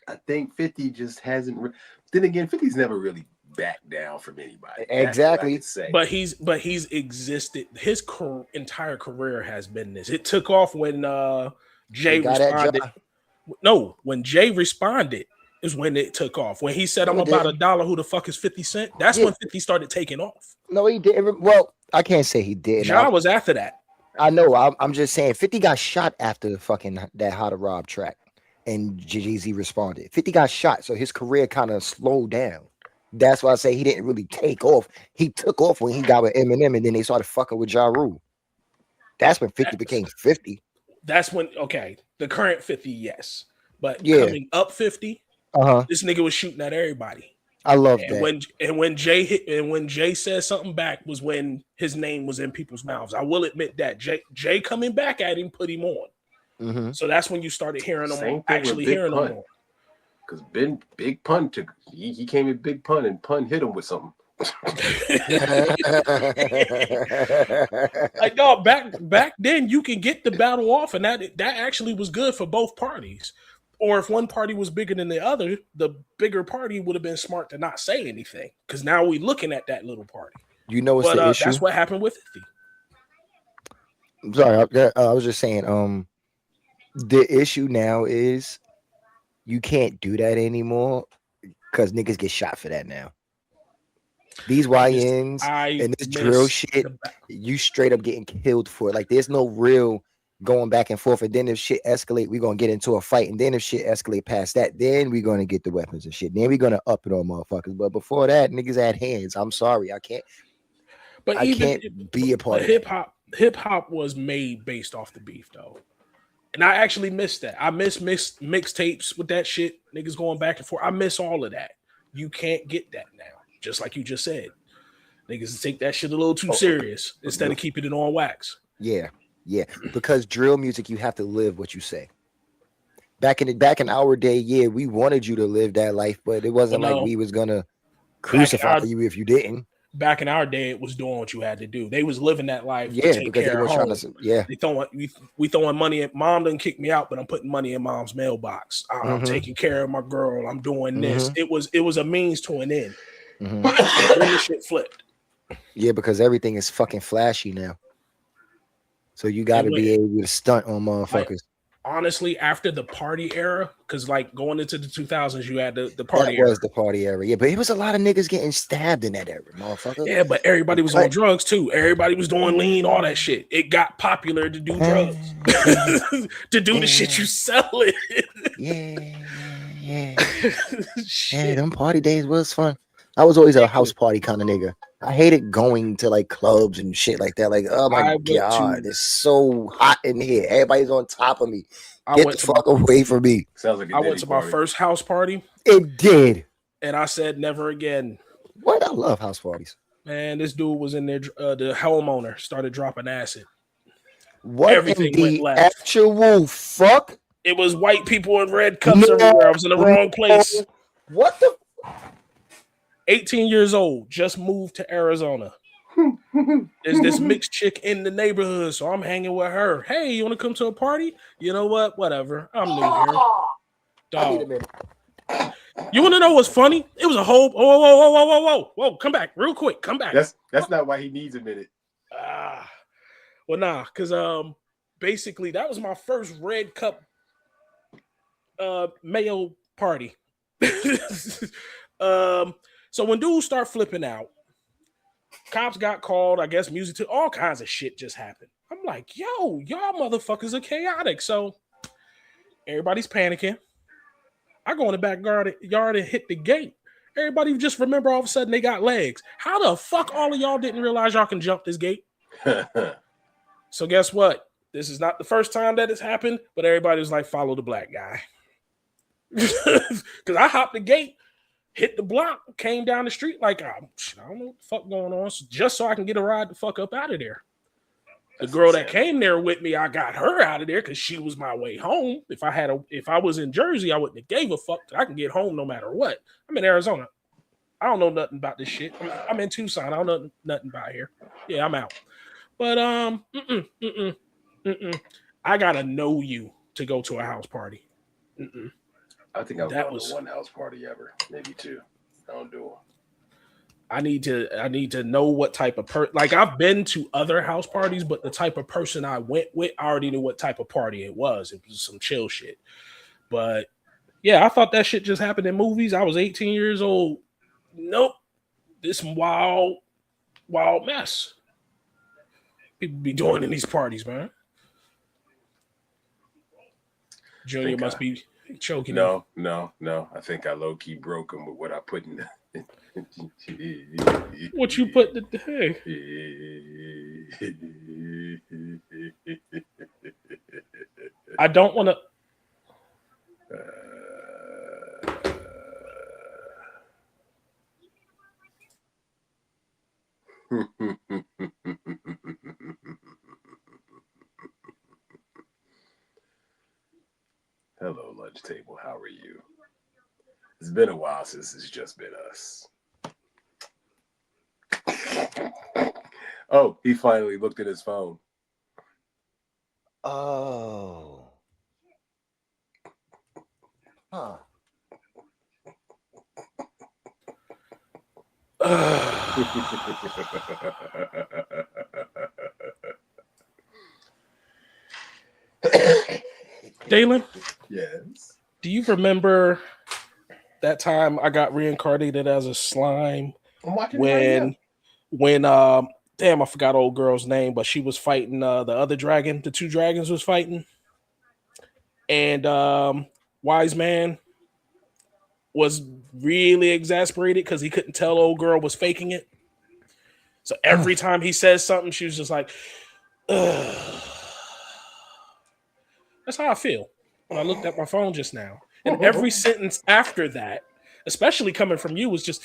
I think 50 just hasn't. Then again, 50's never really backed down from anybody. Exactly. But he's existed. His entire career has been this. It took off when Jay responded. No, when Jay responded is when it took off. When he said, "I'm about $1. Who the fuck is 50 Cent?" That's when 50 started taking off. No, he didn't. Well, I can't say he did. John was after that. I know. I'm just saying 50 got shot after the fucking that How to Rob track, and Jay-Z responded. 50 got shot, so his career kind of slowed down. That's why I say he didn't really take off. He took off when he got with Eminem, and then they started fucking with Ja Rule. That's when 50 became 50. That's when the current 50, yes, but coming up 50, this nigga was shooting at everybody. I love that. When Jay said something back was when his name was in people's mouths. I will admit that Jay coming back at him put him on. Mm-hmm. So that's when you started hearing him hearing him on. Because Big Pun he came in Big Pun and Pun hit him with something. Like no, back then you can get the battle off, and that actually was good for both parties. Or if one party was bigger than the other, the bigger party would have been smart to not say anything. Because now we're looking at that little party. You know what's the issue? That's what happened with 50. I'm sorry, I was just saying. The issue now is you can't do that anymore because niggas get shot for that now. These YNs and this drill shit, you straight up getting killed for it. Like there's no real going back and forth. And then if shit escalate, we're gonna get into a fight. And then if shit escalate past that, then we're gonna get the weapons and shit. Then we're gonna up it on motherfuckers. But before that, niggas had hands. I'm sorry, I can't. But I can't be a part of that. hip hop was made based off the beef though. And I actually miss that. I miss mixtapes with that shit. Niggas going back and forth. I miss all of that. You can't get that now. Just like you just said. Niggas take that shit a little too serious instead of keeping it on wax. Yeah. Because drill music, you have to live what you say. Back in our day, yeah, we wanted you to live that life, but it wasn't like we was gonna crucify you if you didn't. Back in our day, it was doing what you had to do. They was living that life. Yeah, to take because care they were of trying home. to. Yeah, we throwing money at mom. Didn't kick me out, but I'm putting money in mom's mailbox. I'm taking care of my girl. I'm doing this. It was a means to an end. Then the shit flipped. Yeah, because everything is fucking flashy now. So you got to be able to stunt on motherfuckers. Honestly, after the party era, because like going into the 2000s, you had the party era. That was the party era. Yeah, but it was a lot of niggas getting stabbed in that era, motherfucker. Yeah, but everybody was on drugs too. Everybody was doing lean, all that shit. It got popular to do drugs. To do the shit you sell it. Yeah, them party days was fun. I was always a house party kind of nigga. I hated going to like clubs and shit like that. Like, oh my god, it's so hot in here. Everybody's on top of me. Get the fuck away from me. Sounds like I went to my first house party. It did. And I said never again. What? I love house parties. Man, this dude was in there. The homeowner started dropping acid. What? Everything went left. Actual fuck? It was white people in red cups everywhere. I was in the wrong place. What the? 18 years old, just moved to Arizona. There's this mixed chick in the neighborhood, so I'm hanging with her. Hey, you want to come to a party? You know what? Whatever. I'm new here. Dog. You want to know what's funny? It was a whole. Whoa! Come back, real quick. Come back. That's not why he needs a minute. Well, nah, because basically that was my first red cup mayo party. So when dudes start flipping out, cops got called, I guess music to all kinds of shit just happened. I'm like, yo, y'all motherfuckers are chaotic. So everybody's panicking. I go in the back yard and hit the gate. Everybody just remember all of a sudden they got legs. How the fuck all of y'all didn't realize y'all can jump this gate? So guess what? This is not the first time that it's happened, but everybody was like, follow the black guy. Because I hopped the gate, hit the block, came down the street like, I don't know what the fuck going on, just so I can get a ride the fuck up out of there. The girl that came there with me, I got her out of there because she was my way home. If I was in Jersey, I wouldn't have gave a fuck. I can get home no matter what. I'm in Arizona. I don't know nothing about this shit. I'm in Tucson. I don't know nothing about here. Yeah, I'm out. But I gotta know you to go to a house party. I think I've gone to one house party ever, maybe two. I don't do them. I need to know what type of like I've been to other house parties, but the type of person I went with, I already knew what type of party it was. It was some chill shit. But yeah, I thought that shit just happened in movies. I was 18 years old. Nope. This wild mess. People be joining these parties, man. Junior must be choking. No. I think I low key broke him with what I put in. What you put in the hey? I don't want to. Hello, lunch table. How are you? It's been a while since it's just been us. Oh, he finally looked at his phone. Oh. Huh. Dalen? Yes. Do you remember that time I got reincarnated as a slime? I'm watching when damn, I forgot old girl's name, but she was fighting the other dragon. The two dragons was fighting. And Wise Man was really exasperated because he couldn't tell old girl was faking it. So every time he says something, she was just like, ugh. That's how I feel when I looked at my phone just now. And every sentence after that, especially coming from you, was just,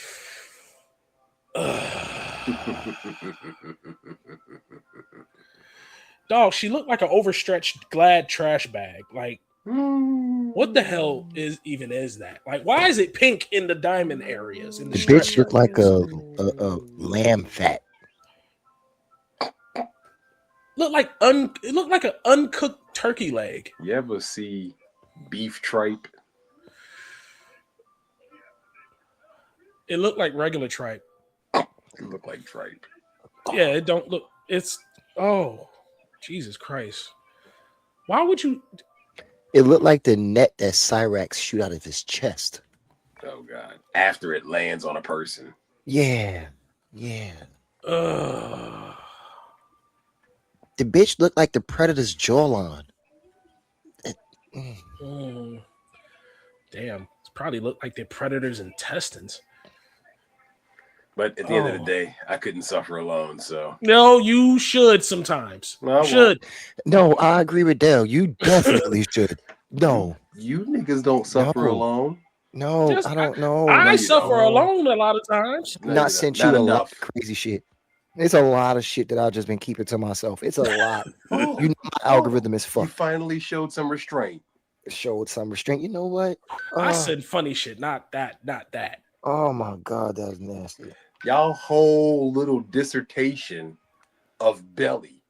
dog, she looked like an overstretched Glad trash bag. Like, what the hell is that? Like, why is it pink in the diamond areas? In the The bitch stretch looked like areas? a lamb fat. It looked like an uncooked turkey leg. You ever see beef tripe? It looked like regular tripe. It looked like tripe. Yeah, it don't look. It's Jesus Christ! Why would you? It looked like the net that Cyrax shoot out of his chest. Oh God! After it lands on a person. Yeah. The bitch looked like the Predator's jawline. Damn, it probably looked like the Predator's intestines. But at the end of the day, I couldn't suffer alone. So no, you should sometimes. No, you should. No, I agree with Dale. You definitely should. No, you niggas don't suffer alone. No, I don't know. I suffer alone a lot of times. Not since you a lot of crazy shit. It's a lot of shit that I've just been keeping to myself. It's a lot. You know my algorithm is fucked. You finally showed some restraint. Showed some restraint. You know what? I said funny shit, not that. Oh my God, that was nasty. Y'all whole little dissertation of belly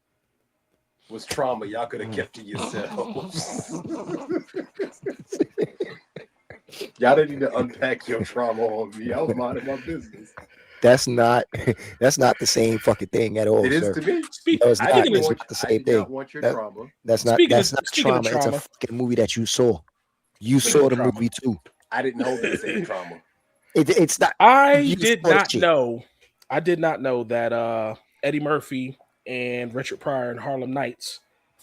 was trauma y'all could have kept to yourselves. Y'all didn't need to unpack your trauma on me. I was minding my business. That's not the same fucking thing at all. It is sir. to me. No, it's not. It's not the same thing. Want your trauma. That's not trauma. It's a fucking movie that you saw. You saw the movie too. I didn't hold that same trauma. It's not. I did not know that Eddie Murphy and Richard Pryor and Harlem Nights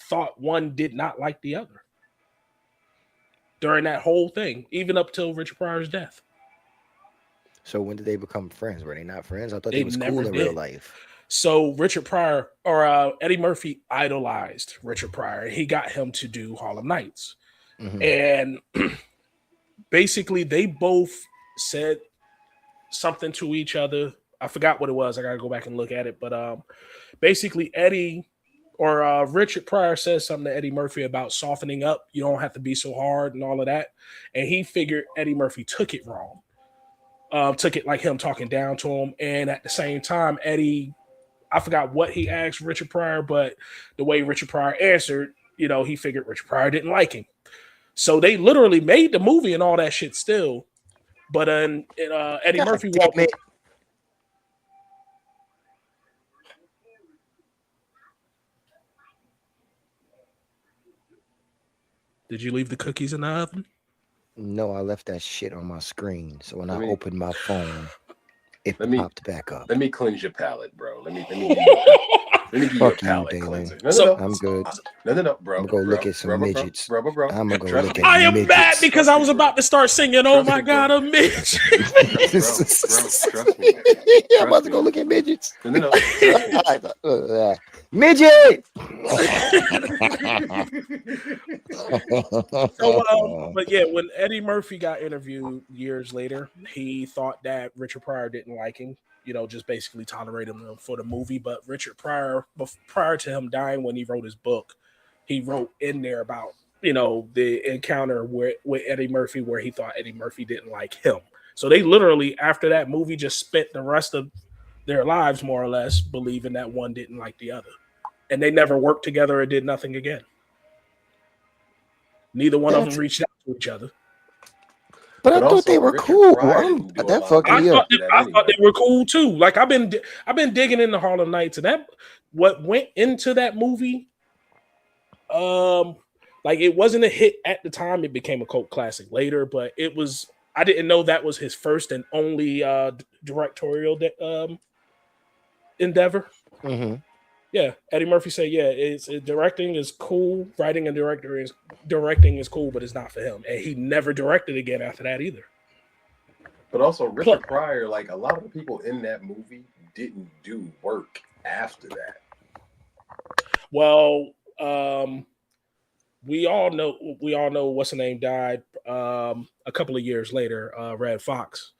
thought one did not like the other during that whole thing, even up till Richard Pryor's death. So when did they become friends? Were they not friends? I thought they was cool in real life. So Richard Pryor or Eddie Murphy idolized Richard Pryor, and he got him to do Harlem Nights. Mm-hmm. And basically, they both said something to each other. I forgot what it was. I got to go back and look at it. But basically, Richard Pryor says something to Eddie Murphy about softening up. You don't have to be so hard and all of that. And he figured Eddie Murphy took it wrong. Took it like him talking down to him. And at the same time, Eddie, I forgot what he asked Richard Pryor, but the way Richard Pryor answered, he figured Richard Pryor didn't like him. So they literally made the movie and all that shit still. But Eddie Murphy walked in. Did you leave the cookies in the oven? No, I left that shit on my screen. So when I opened my phone, it popped back up. Let me cleanse your palate, bro. Let me give you a palate cleanser. No, I'm good. No, bro. I'm gonna go look at some midgets. Bro. I'm gonna go look at midgets. I am mad because I was about to start singing, "Oh my God, a midget." Trust me. I'm about to go look at midgets. No. Midget! But yeah, when Eddie Murphy got interviewed years later, he thought that Richard Pryor didn't like him. Just basically tolerate him for the movie. But Richard Pryor, prior to him dying, when he wrote his book, he wrote in there about, the encounter with Eddie Murphy where he thought Eddie Murphy didn't like him. So they literally, after that movie, just spent the rest of their lives, more or less, believing that one didn't like the other. And they never worked together or did nothing again. Neither one of them reached out to each other. But I thought they were cool. That fucked me up. I thought they were cool too. Like I've been digging into Harlem Nights, and that what went into that movie. Like it wasn't a hit at the time. It became a cult classic later, but it was. I didn't know that was his first and only directorial endeavor. Mm-hmm. Yeah, Eddie Murphy said, directing is cool, writing and directing is cool, but it's not for him. And he never directed again after that either. But also Richard Pryor, like a lot of the people in that movie didn't do work after that? Well, we all know what's the name died a couple of years later, Red Fox.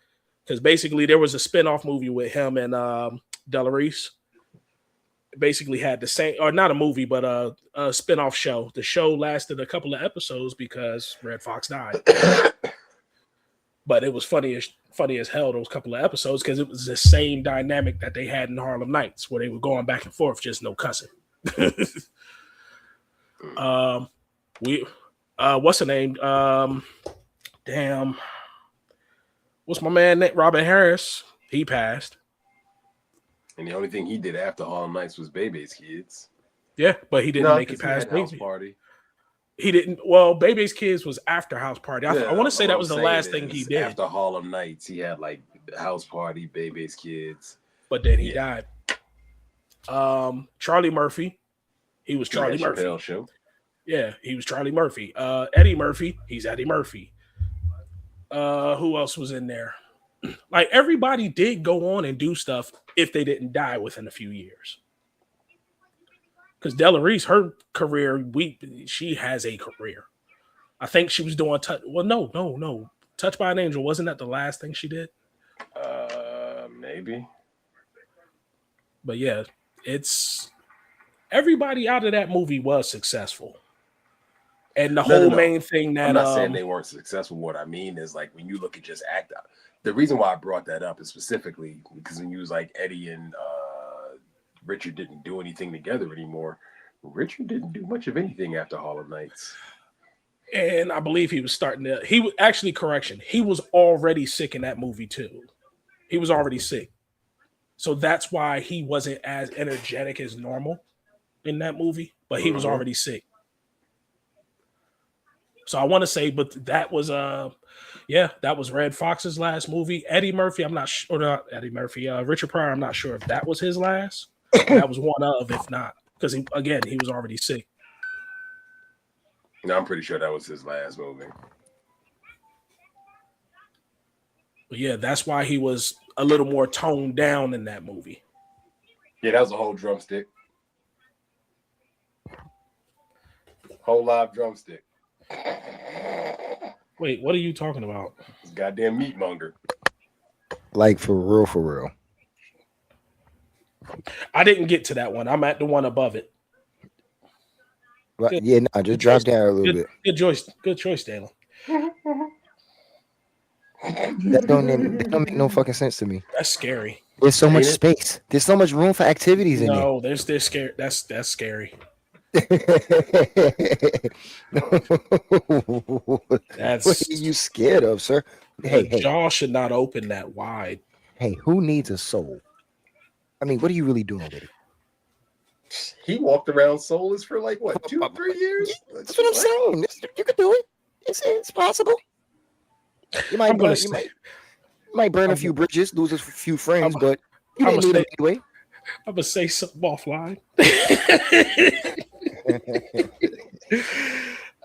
Because basically there was a spin-off movie with him and Della Reese. Basically had the same, or not a movie, but a spin-off show. The show lasted a couple of episodes because Red Fox died. But it was funny as hell those couple of episodes because it was the same dynamic that they had in Harlem Nights where they were going back and forth, just no cussing. What's the name? Damn. What's my man Robin Harris? He passed. And the only thing he did after Harlem Nights was Bebe's Kids. Yeah, but he didn't make it past House Party. He didn't. Well, Bebe's Kids was after House Party. I want to say that was the last thing he did. After Harlem Nights, he had like House Party, Bebe's Kids. But then he died. Charlie Murphy. He was Charlie Murphy. Chappelle Show. Yeah, he was Charlie Murphy. Eddie Murphy. He's Eddie Murphy. Who else was in there? Like everybody did go on and do stuff if they didn't die within a few years. Because Della Reese, her career, she has a career. I think she was doing no. Touched by an Angel, wasn't that the last thing she did? Maybe. But yeah, it's everybody out of that movie was successful. And the whole main thing that I'm not saying they weren't successful. What I mean is like when you look at just act out. The reason why I brought that up is specifically because when you was like Eddie and Richard didn't do anything together anymore. Richard didn't do much of anything after Harlem Nights. And I believe he was starting to. He was actually he was already sick in that movie too. He was already sick, so that's why he wasn't as energetic as normal in that movie. But he was already sick. So I want to say, but that was that was Red Fox's last movie. Eddie Murphy, I'm not sure. Not Eddie Murphy. Richard Pryor, I'm not sure if that was his last. That was one of, if not, because he was already sick. No, I'm pretty sure that was his last movie. But yeah, that's why he was a little more toned down in that movie. Yeah, that was a whole drumstick. Whole live drumstick. Wait, what are you talking about? This goddamn meat monger. Like for real. I didn't get to that one. I'm at the one above it. Well, yeah, no, just drop down a little bit. Good choice, Daniel. That don't make no fucking sense to me. That's scary. There's so much space. There's so much room for activities in there. No, there's scary. That's scary. What are you scared of, sir? Hey, jaw should not open that wide. Hey, who needs a soul? I mean, what are you really doing with it? He walked around soulless for like what, 2-3 years? That's what I'm saying. You can do it. It's possible. You might burn a few bridges, lose a few friends, but you didn't need them anyway. I'm gonna say something offline.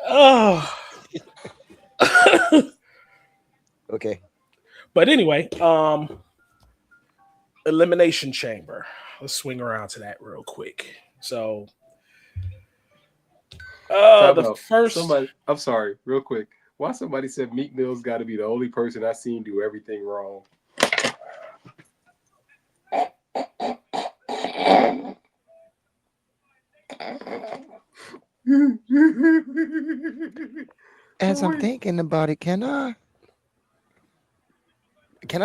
Oh. Okay. But anyway, Elimination Chamber. Let's swing around to that real quick. So, I'm sorry, real quick. Why somebody said Meek Mill's got to be the only person I seen do everything wrong? As I'm thinking about it, can I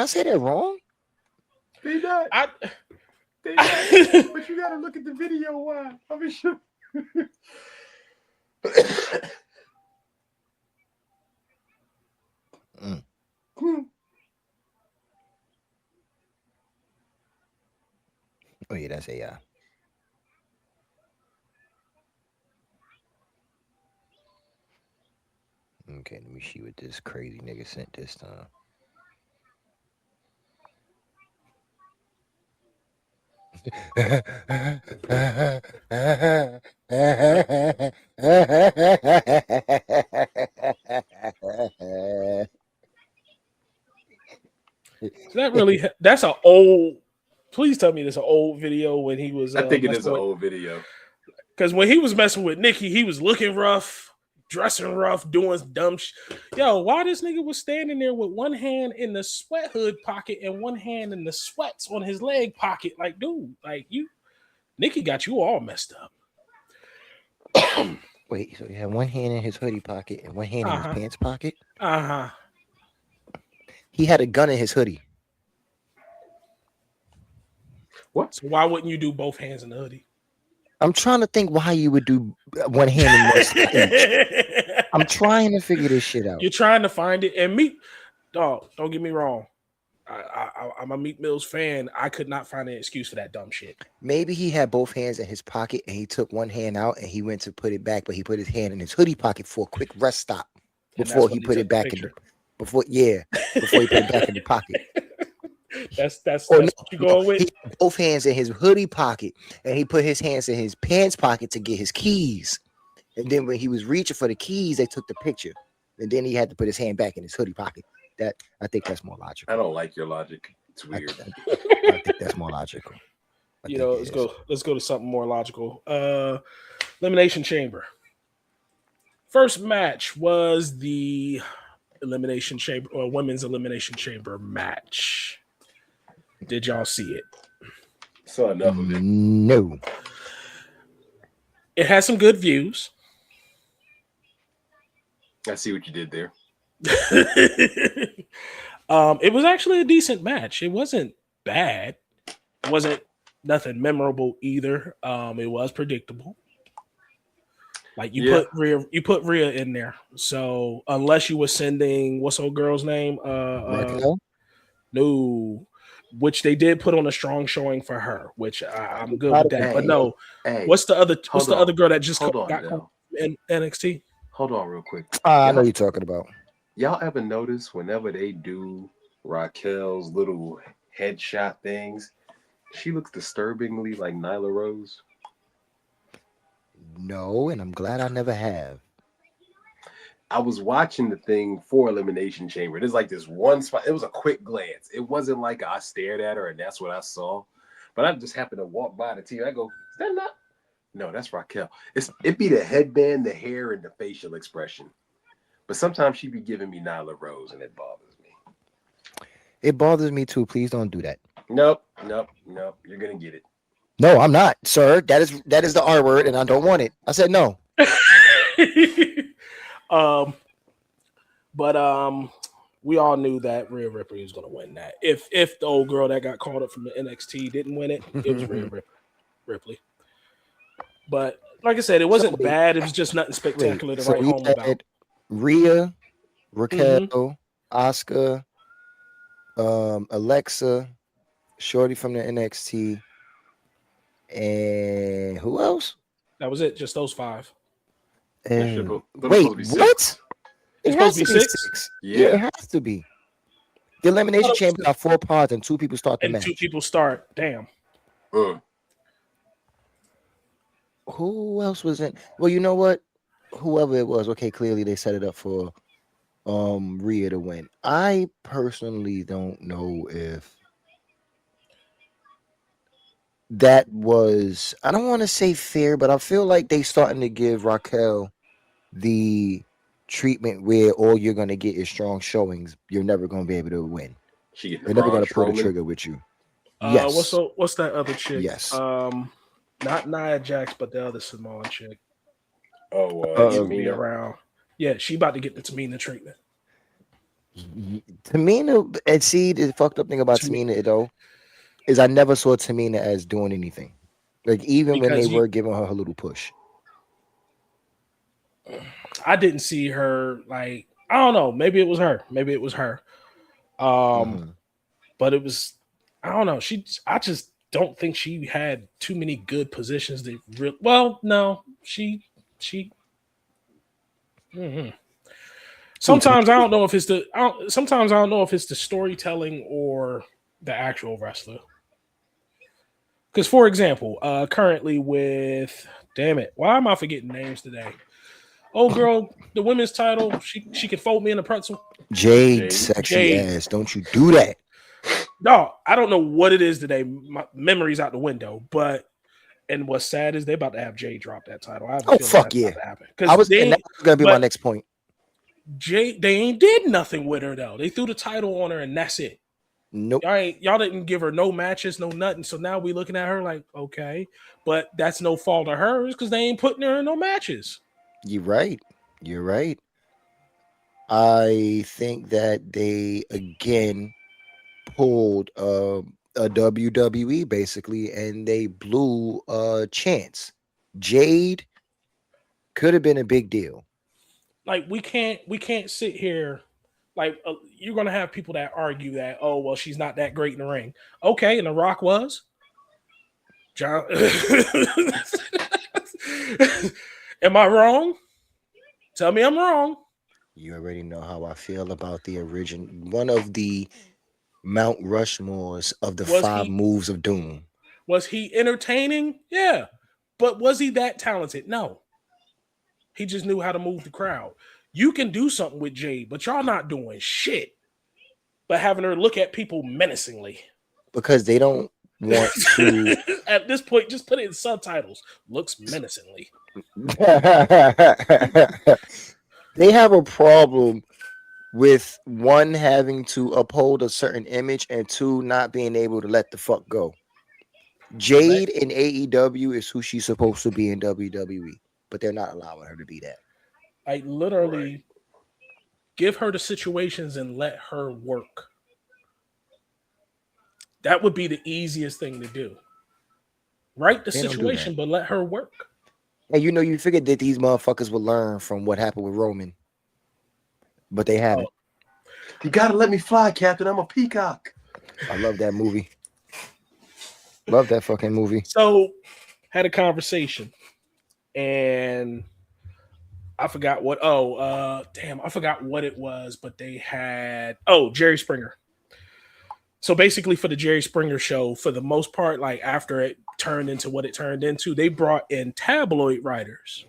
say that wrong? They not. But you gotta look at the video. Why? I'm sure. Oh yeah, that's AI. Okay, let me see what this crazy nigga sent this time. That's an old Please tell me this an old video when he was. I think it is an old video. Because when he was messing with Nikki, he was looking rough, dressing rough, doing dumb Yo, why this nigga was standing there with one hand in the sweat hood pocket and one hand in the sweats on his leg pocket? Like, dude, like Nikki got you all messed up. Wait, so he had one hand in his hoodie pocket and one hand in his pants pocket? He had a gun in his hoodie. What? So why wouldn't you do both hands in the hoodie? I'm trying to think why you would do one hand in one side. I'm trying to figure this shit out. You're trying to find it. And me, dog, don't get me wrong. I'm a Meek Mill's fan. I could not find an excuse for that dumb shit. Maybe he had both hands in his pocket and he took one hand out and he went to put it back, but he put his hand in his hoodie pocket for a quick rest stop before he put it back in the before he put it back in the pocket. That's what you going with. He had both hands in his hoodie pocket and he put his hands in his pants pocket to get his keys. And then when he was reaching for the keys, they took the picture. And then he had to put his hand back in his hoodie pocket. I think that's more logical. I don't like your logic. It's weird. I think that's more logical. Let's go to something more logical. Elimination Chamber. First match was the Elimination Chamber or Women's Elimination Chamber match. Did y'all see it? Saw enough of it. No. It has some good views. I see what you did there. It was actually a decent match. It wasn't bad. It wasn't nothing memorable either. It was predictable. Like you put Rhea in there. So unless you were sending what's old girl's name? No, which they did put on a strong showing for her, which I'm good with that. But no, what's the other girl that just got in NXT? Hold on real quick. I know you're talking about. Y'all ever notice whenever they do Raquel's little headshot things, she looks disturbingly like Nyla Rose? No, and I'm glad I never have. I was watching the thing for Elimination Chamber. There's like this one spot. It was a quick glance. It wasn't like I stared at her and that's what I saw. But I just happened to walk by the TV. I go, is that not? No, that's Raquel. It be the headband, the hair, and the facial expression. But sometimes she be giving me Nyla Rose, and it bothers me. It bothers me too. Please don't do that. Nope. You're gonna get it. No, I'm not, sir. That is the R word, and I don't want it. I said no. But we all knew that Rhea Ripley was gonna win that. If the old girl that got called up from the NXT didn't win it, it was Rhea Ripley. But like I said, it wasn't bad. It was just nothing spectacular to write home about. Rhea, Raquel, Asuka, Alexa, Shorty from the NXT, and who else? That was it. Just those five. And wait, what? It's supposed to be six? Yeah, it has to be. The Elimination Chamber got 4 parts and 2 people start the match. 2 people start. Damn. Who else was in? Well, you know what? Whoever it was, okay, clearly they set it up for Rhea to win. I personally don't know if that was, I don't want to say fair, but I feel like they starting to give Raquel the treatment where all you're going to get is strong showings. You're never going to be able to win. They're never going to pull the trigger with you. Yes. What's that other chick? Yes. Not Nia Jax, but the other Samoan chick. Tamina around. Yeah, she about to get the Tamina treatment. Tamina, and see, the fucked up thing about Tamina though is I never saw Tamina as doing anything. Like even when they were giving her little push. I didn't see her like, I don't know, maybe it was her. But it was, I don't know. I just don't think she had too many good positions that she Sometimes I don't know if it's the storytelling or the actual wrestler. Because, for example, currently with, damn it, why am I forgetting names today? Oh, girl, the women's title, she can fold me in a pretzel. Jade, sexy ass. Don't you do that. No, I don't know what it is today. My memory's out the window, but and what's sad is they about to have Jay drop that title. I have a Oh feeling fuck that's yeah! about to happen I because was, and that was gonna be my but next point. Jay, they ain't did nothing with her though. They threw the title on her and that's it. Nope. Y'all didn't give her no matches, no nothing. So now we looking at her like, okay, but that's no fault of hers because they ain't putting her in no matches. You're right. You're right. I think that they again pulled a WWE basically, and they blew a chance. Jade could have been a big deal. Like we can't sit here like you're gonna have people that argue that, oh well, she's not that great in the ring. Okay, and The Rock was John. Am I wrong? Tell me I'm wrong. You already know how I feel about the original, one of the Mount Rushmores of the Was five he moves of doom. was he entertaining? Yeah. But was he that talented? No. He just knew how to move the crowd. You can do something with Jade, but y'all not doing shit. But having her look at people menacingly. Because they don't want to. At this point, just put it in subtitles. Looks menacingly. They have a problem with one having to uphold a certain image and two not being able to let the fuck go. Jade in AEW is who she's supposed to be in WWE, but they're not allowing her to be that. I literally give her the situations and let her work. That would be the easiest thing to do. Write the They don't do situation, that. but let her work. And you know, you figured that these motherfuckers would learn from what happened with Roman, but they Oh, haven't. You gotta let me fly, Captain. I'm a peacock. I love that movie. Love that fucking movie. so had a conversation and I forgot what. Damn, I forgot what it was. But they had Jerry Springer. So basically, for the Jerry Springer show, for the most part, like after it turned into what it turned into, they brought in tabloid writers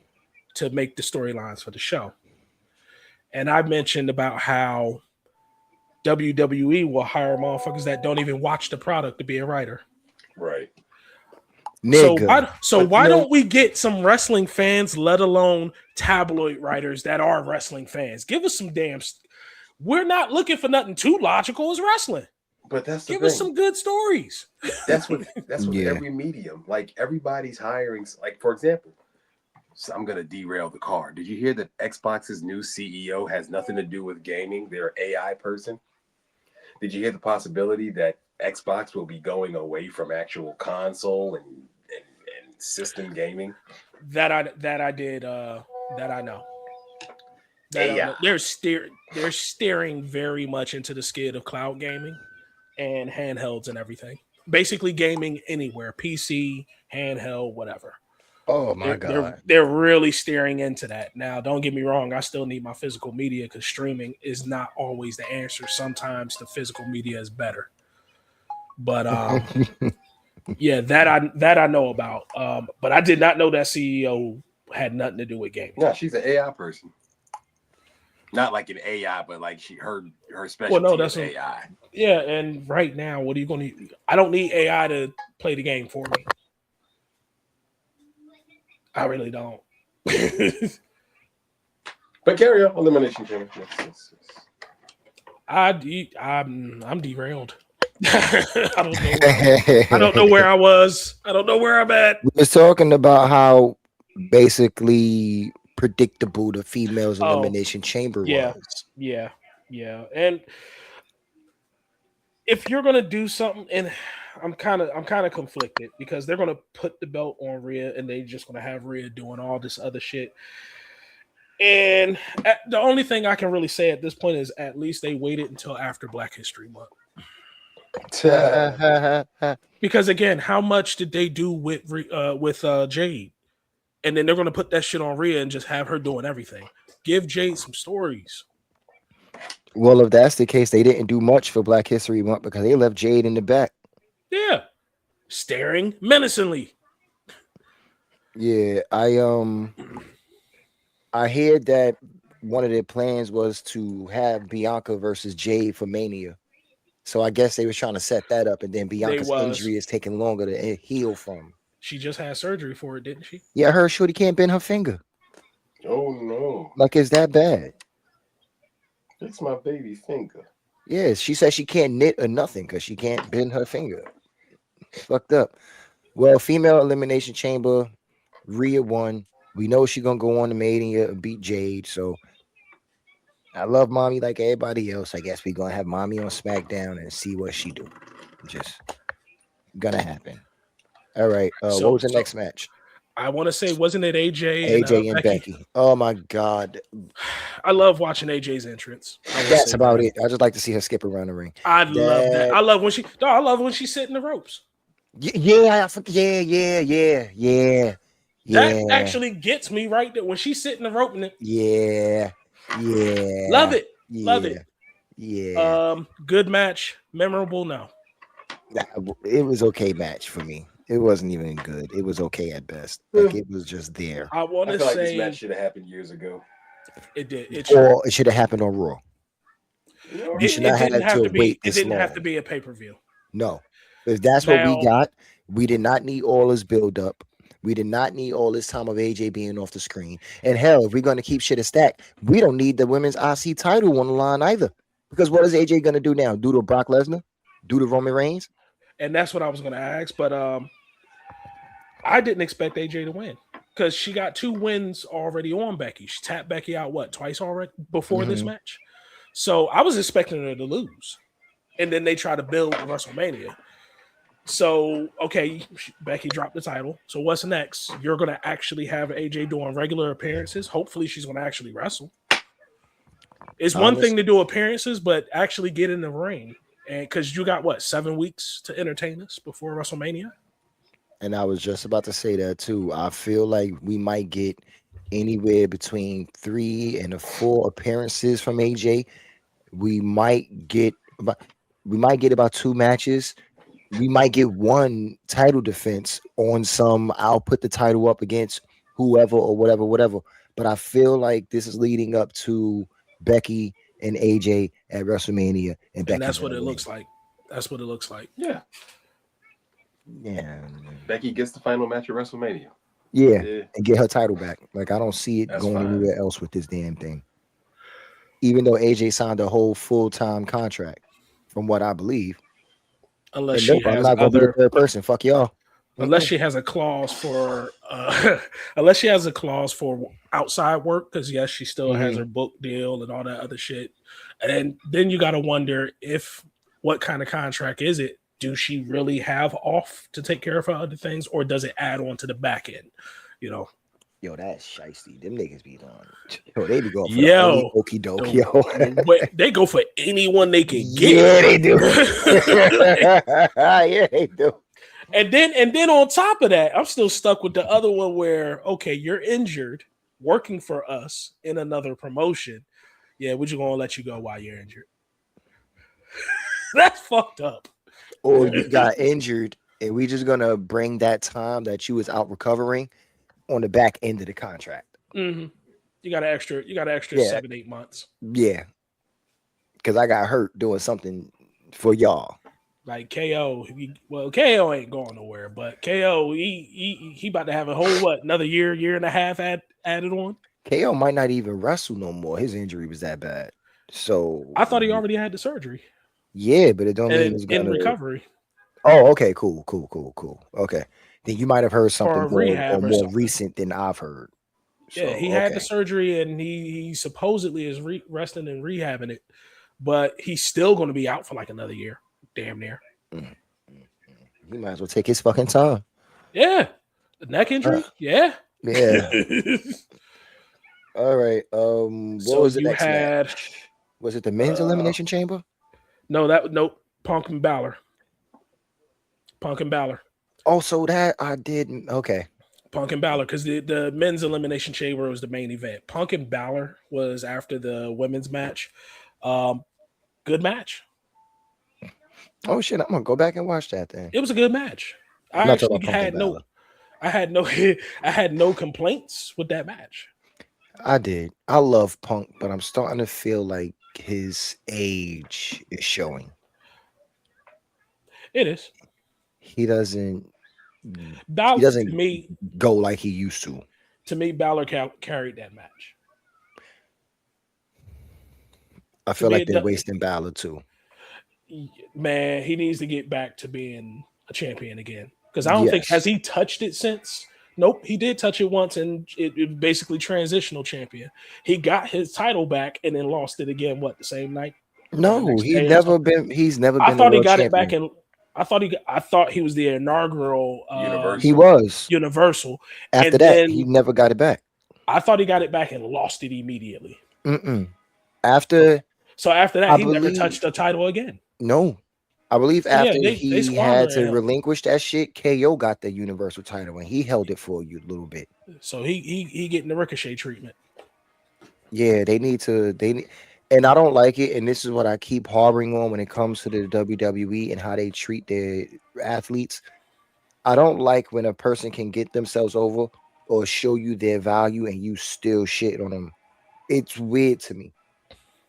to make the storylines for the show. And I mentioned about how WWE will hire motherfuckers that don't even watch the product to be a writer. Right. Nigga. So why don't we get some wrestling fans, let alone tabloid writers that are wrestling fans? Give us some damn. We're not looking for nothing too logical as wrestling. But that's the Give thing. us some good stories. That's what Yeah. every medium. Like everybody's hiring. Like for example, so I'm gonna derail the car. Did you hear that Xbox's new CEO has nothing to do with gaming? They're an AI person. Did you hear the possibility that Xbox will be going away from actual console and system gaming? That I did that I know. AI. They're steering very much into the skid of cloud gaming and handhelds and everything. Basically gaming anywhere, PC, handheld, whatever. Oh my god. They're really steering into that. Now, don't get me wrong, I still need my physical media because streaming is not always the answer. Sometimes the physical media is better. But yeah, that I know about. But I did not know that CEO had nothing to do with gaming. No, she's an AI person. Not like an AI, but like her specialty is AI. Yeah, and right now, what are you going to? I don't need AI to play the game for me. I really don't. But carry on, elimination chamber. Yes. I'm derailed. I don't know where I was. I don't know where I'm at. We was talking about how basically predictable the females elimination chamber was. Yeah. And if you're gonna do something, and I'm kind of conflicted because they're gonna put the belt on Rhea and they just gonna have Rhea doing all this other shit. And the only thing I can really say at this point is at least they waited until after Black History Month. Because again, how much did they do with Jade? And then they're gonna put that shit on Rhea and just have her doing everything. Give Jade some stories. Well, if that's the case, they didn't do much for Black History Month because they left Jade in the back. Yeah. Staring menacingly. Yeah, I hear that one of their plans was to have Bianca versus Jade for Mania. So I guess they was trying to set that up, and then They Bianca's was. injury is taking longer to heal from. She just had surgery for it, didn't she? Yeah, her shorty can't bend her finger. Oh no, Like, is that bad? it's my baby finger. Yeah, she said she can't knit or nothing because she can't bend her finger. Fucked up. Well, female elimination chamber, Rhea won. We know she's gonna go on to Mania and beat Jade. So I love mommy like everybody else. I guess we're gonna have mommy on SmackDown and see what she do. Just gonna happen. All right. What was the So next match? I want to say, wasn't it AJ and AJ and Becky? Becky. Oh my God. I love watching AJ's entrance. I will That's say about that. it. I just like to see her skip around the ring. I love that. That I love when she. No, I love when she's sitting the ropes. yeah, yeah. That actually gets me right there when she's sitting the rope. And Yeah. love it. Love Yeah. it. Yeah. Good match. Memorable. No. It was okay match for me. It wasn't even good. It was okay at best. Like it was just there. I want I to feel like this say match should have happened years ago. it did. It Or it should have happened on Raw. You should not didn't have have to to be. wait It this didn't have long. to be a pay per view. No. If that's what we Now, got, we did not need all this build up. We did not need all this time of AJ being off the screen. And hell, if we're going to keep shit a stack, we don't need the women's IC title on the line either. Because what is AJ going to do now? Do to Brock Lesnar? Do to Roman Reigns? and that's what I was going to ask, but I didn't expect AJ to win because she got 2 wins already on Becky. She tapped Becky out twice already before this match. So I was expecting her to lose, and then they try to build WrestleMania. So okay, Becky dropped the title. So what's next? You're going to actually have AJ doing regular appearances. Hopefully, she's going to actually wrestle. It's one thing to do appearances, but actually get in the ring. And because you got 7 weeks to entertain us before WrestleMania. And I was just about to say that too. I feel like we might get anywhere between 3 and 4 appearances from AJ. We might get about 2 matches. We might get 1 title defense on some. I'll put the title up against whoever or whatever. But I feel like this is leading up to Becky and AJ at WrestleMania, and that's what it looks like. That's what it looks like. Yeah. Yeah. Becky gets the final match at WrestleMania. Yeah, and get her title back. Like I don't see it That's going fine. anywhere else with this damn thing. Even though AJ signed a whole full-time contract, from what I believe. Unless And she nope, I'm has not gonna be the other, third person. Fuck y'all. unless she has a clause for, unless she has a clause for outside work, because yes, she still has her book deal and all that other shit. And then you got to wonder what kind of contract is it? Do she really have off to take care of her other things, or does it add on to the back end? You know. Yo, that's shiesty. Them niggas be done. Yo, they be going for Yo, the okie doke. Yo, they go for anyone they can get. Yeah, they do. Yeah, they do. And then on top of that, I'm still stuck with the other one where, okay, you're injured working for us in another promotion. Yeah, we're just gonna let you go while you're injured. That's fucked up. Or you got injured, and we just gonna bring that time that you was out recovering on the back end of the contract. Mm-hmm. You got an extra 7-8 months. Yeah, because I got hurt doing something for y'all. Like KO, KO ain't going nowhere, but KO he about to have a whole another year and a half added on. KO might not even wrestle no more. His injury was that bad. So I thought he already had the surgery. Yeah, but it don't mean it's in recovery. Oh, okay, cool. Okay, then you might have heard something more recent than I've heard. So, yeah, he had the surgery and he supposedly is resting and rehabbing it, but he's still going to be out for like another year, damn near. He might as well take his fucking time. Yeah, the neck injury. Yeah. All right. What was the next match? Was it the men's elimination chamber? No, Punk and Balor. Oh, so that I didn't. Okay. Punk and Balor, because the men's elimination chamber was the main event. Punk and Balor was after the women's match. Good match. Oh shit! I'm gonna go back and watch that then. It was a good match. I had no complaints with that match. I did. I love Punk, but I'm starting to feel like his age is showing. It is. He doesn't. He Balor doesn't go like he used to. to me, Balor carried that match. I To feel me, like they're wasting Balor too. man, he needs to get back to being a champion again. Because I don't think has Yes. he touched it since. Nope, he did touch it once, and it basically transitional champion. He got his title back and then lost it again. What the same night or the No, next day or something? He's never I been the thought he world got it back champion. in. I thought he was the inaugural He Universal. was. Universal, After and that, he then never got it back. I thought he got it back and lost it immediately. Mm-mm. So, After so after that, I he never believe touched the title again. no, I believe So yeah, after they he had squandering to him. relinquish that shit, KO got the Universal title and he held it for a little bit. So he getting the Ricochet treatment. Yeah, and I don't like it. And this is what I keep harboring on when it comes to the WWE and how they treat their athletes. I don't like when a person can get themselves over or show you their value and you still shit on them. It's weird to me.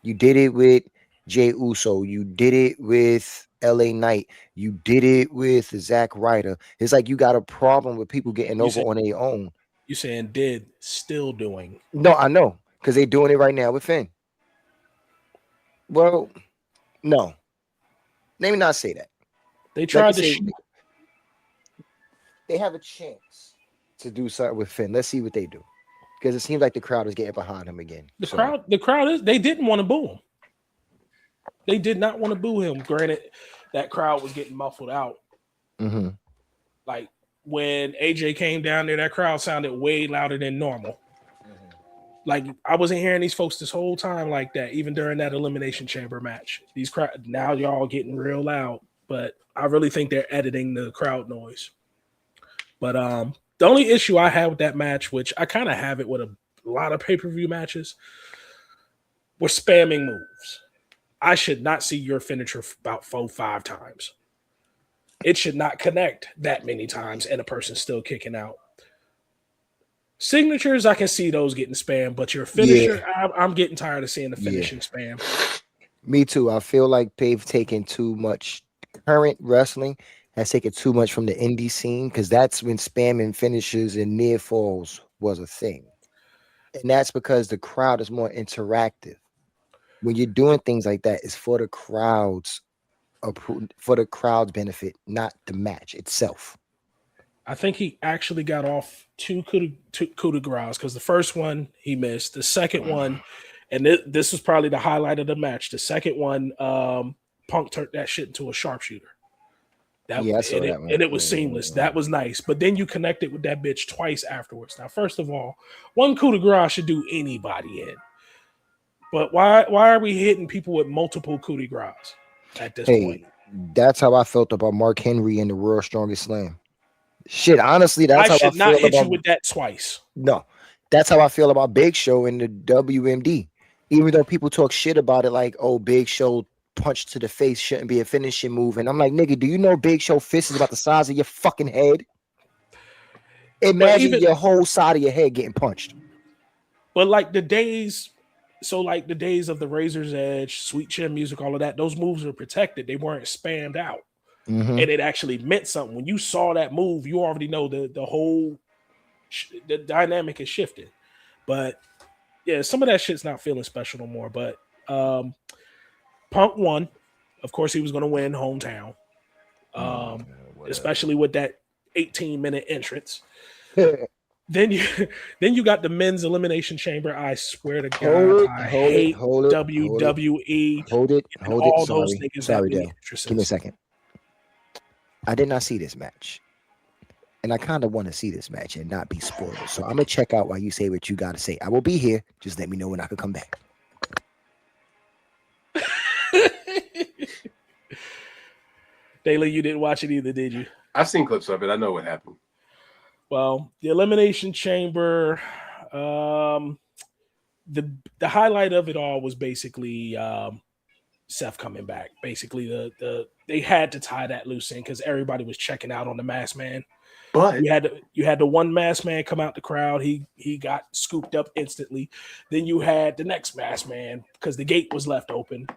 You did it with Jay Uso. You did it with LA Knight. You did it with Zack Ryder. It's like you got a problem with people getting You over say on their own. you saying did still doing. No, I know because they're doing it right now with Finn. Well, no, let me not say that. They Let me tried to say they have a chance to do something with Finn. Let's see what they do because it seems like the crowd is getting behind him again. the crowd is they didn't want to boo him. They did not want to boo him. Granted, that crowd was getting muffled out. Mm-hmm. Like when AJ came down there, that crowd sounded way louder than normal. Like I wasn't hearing these folks this whole time like that, even during that elimination chamber match. These crowd now y'all getting real loud, but I really think they're editing the crowd noise. But the only issue I had with that match, which I kind of have it with a lot of pay-per-view matches, were spamming moves. I should not see your finisher about 4-5 times. It should not connect that many times and a person still kicking out. Signatures, I can see those getting spammed, but your finisher, I'm getting tired of seeing the finishing spam. Me too. I feel like they've taken too much. Current wrestling has taken too much from the indie scene because that's when spamming finishes and near falls was a thing. And that's because the crowd is more interactive. When you're doing things like that, it's for the for the crowd's benefit, not the match itself. I think he actually got off two coup de grace because the first one he missed. The second one, and this was probably the highlight of the match. The second one, Punk turned that shit into a sharpshooter. That Yeah, I saw that one. and it was seamless. That was nice. But then you connected with that bitch twice afterwards. Now, first of all, one coup de grace should do anybody in. But why are we hitting people with multiple coup de grace at this point? That's how I felt about Mark Henry in the World's Strongest Slam. Shit, honestly, that's I how I should not feel hit about. you with that twice. No, that's how I feel about Big Show in the WMD. Even though people talk shit about it, like, oh, Big Show punch to the face shouldn't be a finishing move, and I'm like, nigga, do you know Big Show fist is about the size of your fucking head? Imagine your whole side of your head getting punched. But like the days of the Razor's Edge, Sweet Chin Music, all of that, those moves were protected. They weren't spammed out. Mm-hmm. And it actually meant something. When you saw that move, you already know the whole the dynamic is shifted. But yeah, some of that shit's not feeling special no more. But Punk won. Of course, he was going to win hometown, especially with that 18-minute entrance. Then you got the men's elimination chamber. I swear to God, I hate WWE. Hold it. All those niggas Sorry, Dale. Give me a second. I did not see this match. And I kind of want to see this match and not be spoiled. So I'm going to check out while you say what you got to say. I will be here. Just let me know when I can come back. Daly, you didn't watch it either, did you? I've seen clips of it. I know what happened. Well, the Elimination Chamber, the highlight of it all was basically Seth coming back. Basically, they had to tie that loose end because everybody was checking out on the Masked Man. But you had the one Masked Man come out the crowd. He got scooped up instantly. Then you had the next Masked Man because the gate was left open.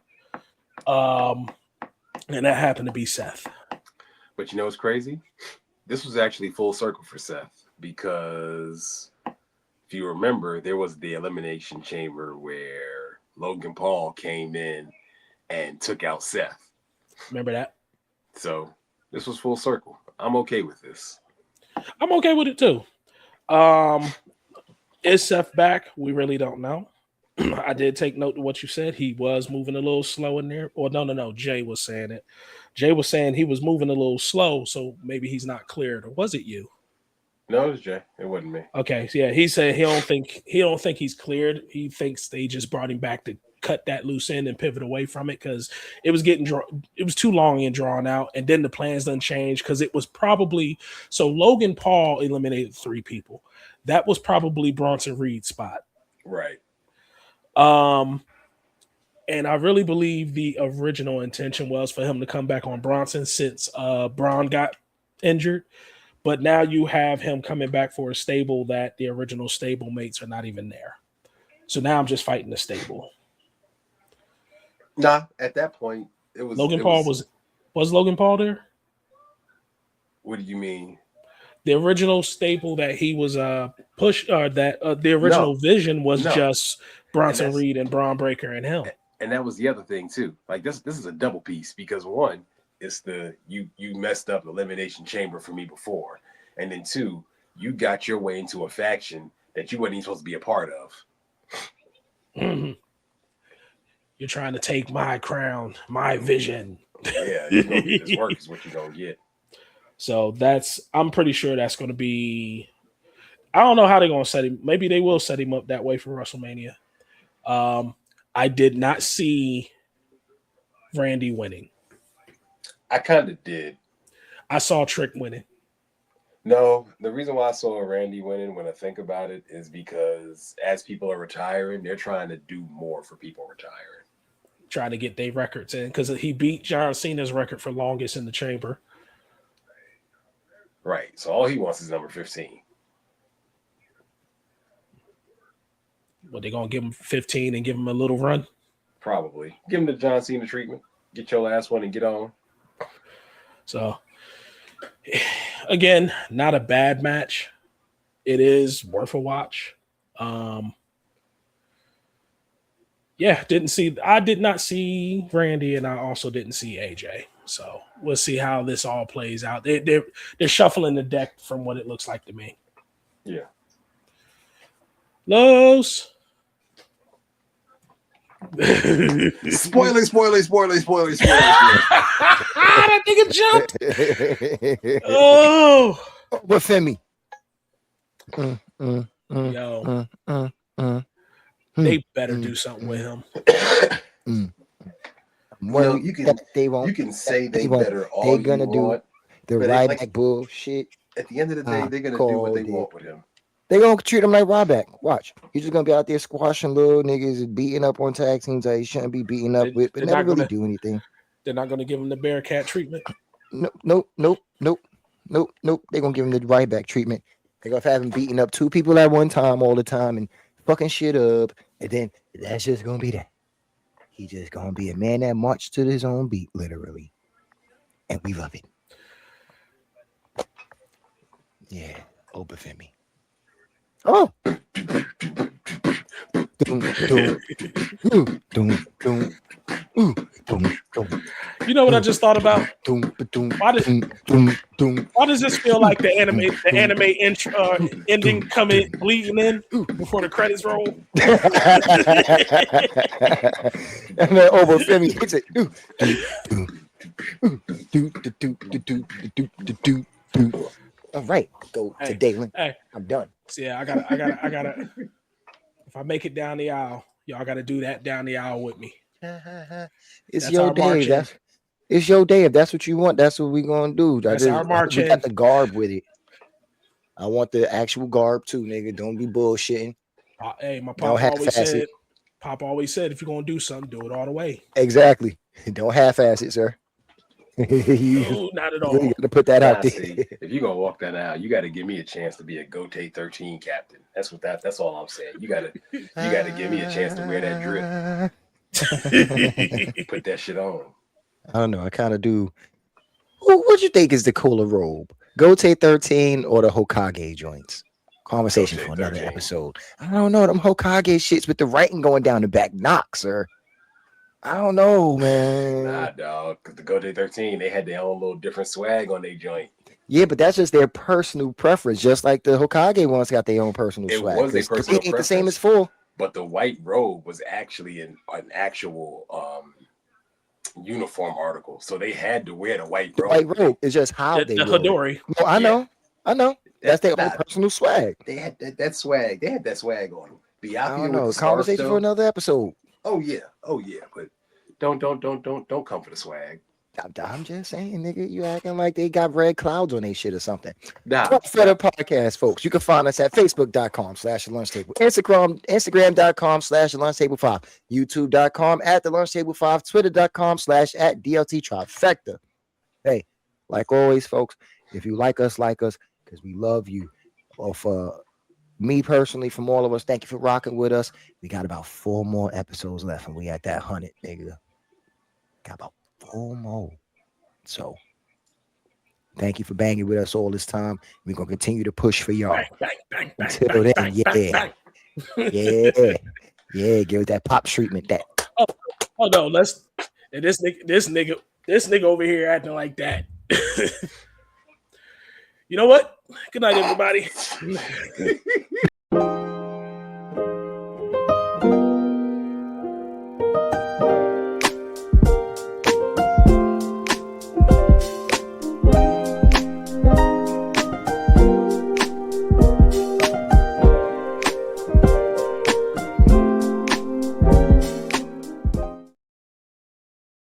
And that happened to be Seth. But you know what's crazy? This was actually full circle for Seth because if you remember, there was the Elimination Chamber where Logan Paul came in and took out Seth. Remember that? So this was full circle. I'm okay with this. I'm okay with it too. Is Seth back? We really don't know. I did take note of what you said. He was moving a little slow in there. Or no. Jay was saying it. Jay was saying he was moving a little slow, so maybe he's not cleared. Or was it you? No, it was Jay. It wasn't me. Okay, so yeah, he said he don't think he's cleared. He thinks they just brought him back to cut that loose end and pivot away from it because it was it was too long and drawn out, and then the plans done changed because it was probably so Logan Paul eliminated 3 people. That was probably Bronson Reed's spot. Right. And I really believe the original intention was for him to come back on Bronson since Braun got injured. But now you have him coming back for a stable that the original stable mates are not even there. So now I'm just fighting the stable. Nah, at that point, it was Logan Paul was Logan Paul there? What do you mean? The original stable that he was pushed, the original vision was just Bronson Reed and Braun Breaker and him. And that was the other thing too. Like this is a double piece because one, it's the you messed up the Elimination Chamber for me before, and then 2, you got your way into a faction that you wasn't even supposed to be a part of. Mm-hmm. You're trying to take my crown, my vision. Yeah, you're gonna get this work is what you're gonna get. So I'm pretty sure that's going to be. I don't know how they're going to set him. Maybe they will set him up that way for WrestleMania. I did not see Randy winning. I kind of did. I saw Trick winning. No, the reason why I saw Randy winning when I think about it is because as people are retiring, they're trying to do more for people retiring. Trying to get their records in because he beat John Cena's record for longest in the chamber. Right. So all he wants is number 15. What, they going to give him 15 and give him a little run? Probably. Give him the John Cena treatment. Get your last one and get on. So, again, not a bad match. It is worth a watch. I did not see Randy, and I also didn't see AJ. So we'll see how this all plays out. They're shuffling the deck from what it looks like to me. Yeah. Los. Spoiler. That nigga jumped. Oh. What Femi? Yo. They better do something with him. Well, you can say they better all they're gonna do want, the Ryback bullshit. At the end of the day, they're gonna do what they want with him. They're gonna treat him like Ryback. Watch. He's just gonna be out there squashing little niggas and beating up on tag teams that he shouldn't be beating up with, but never really do anything. They're not gonna give him the Bearcat treatment. Nope. They're gonna give him the Ryback treatment. They're gonna have him beating up 2 people at one time all the time and fucking shit up, and then that's just gonna be that. He's just gonna be a man that marched to his own beat, literally, and we love it. Yeah, Obafemi. Oh. You know what I just thought about? Why does this feel like the anime intro, ending coming bleeding in before the credits roll? And then Obafemi hits it. All right, go to Dalen. Hey, I'm done. So yeah, I gotta. If I make it down the aisle, y'all gotta do that down the aisle with me. It's your day. It's your day. If that's what you want, that's what we're gonna do. That's our march. We got the garb with it. I want the actual garb too, nigga. Don't be bullshitting. Hey, my pop always said, if you're gonna do something, do it all the way. Exactly. Don't half-ass it, sir. No, not at all. You gotta put that out there. See, if you're gonna walk that out, you gotta give me a chance to be a Gote 13 captain. That's all I'm saying. You gotta give me a chance to wear that drip. Put that shit on. I don't know. I kind of do. Ooh, What you think is the cooler robe? Gote 13 or the Hokage joints? Conversation Gote for another 13. episode. I don't know. Them Hokage shits with the writing going down the back knock, sir. I don't know, man. Nah, dog. Because the Gote 13, they had their own little different swag on their joint. Yeah, but that's just their personal preference. Just like the Hokage ones got their own personal It swag. was their 'Cause personal three ain't the same as preference. 4. But the white robe was actually an actual uniform article. So they had to wear the white The robe. white robe is just how The they wore it. Hidori. No, I Yeah. know. That's their own Nah, personal swag. they had that swag. They had that swag on them. I Byakuya don't with know. the scarf, Conversation for though. another episode. Oh yeah. But don't come for the swag. I'm just saying, nigga, you acting like they got red clouds on their shit or something. Nah. For the podcast, folks, you can find us at facebook.com/lunchtable, Instagram.com/lunchtable5, YouTube.com @lunchtable5, Twitter.com/@DLT trifecta. Hey, like always, folks, if you like us, because we love you. Or for me personally, from all of us, thank you for rocking with us. We got about 4 more episodes left, and we at that 100, nigga. Got about 4 more. So thank you for banging with us all this time. We're gonna continue to push for y'all. Bang, Until then, yeah. Give it that pop treatment. That Oh no, let's. And this nigga over here acting like that. You know what? Good night, everybody.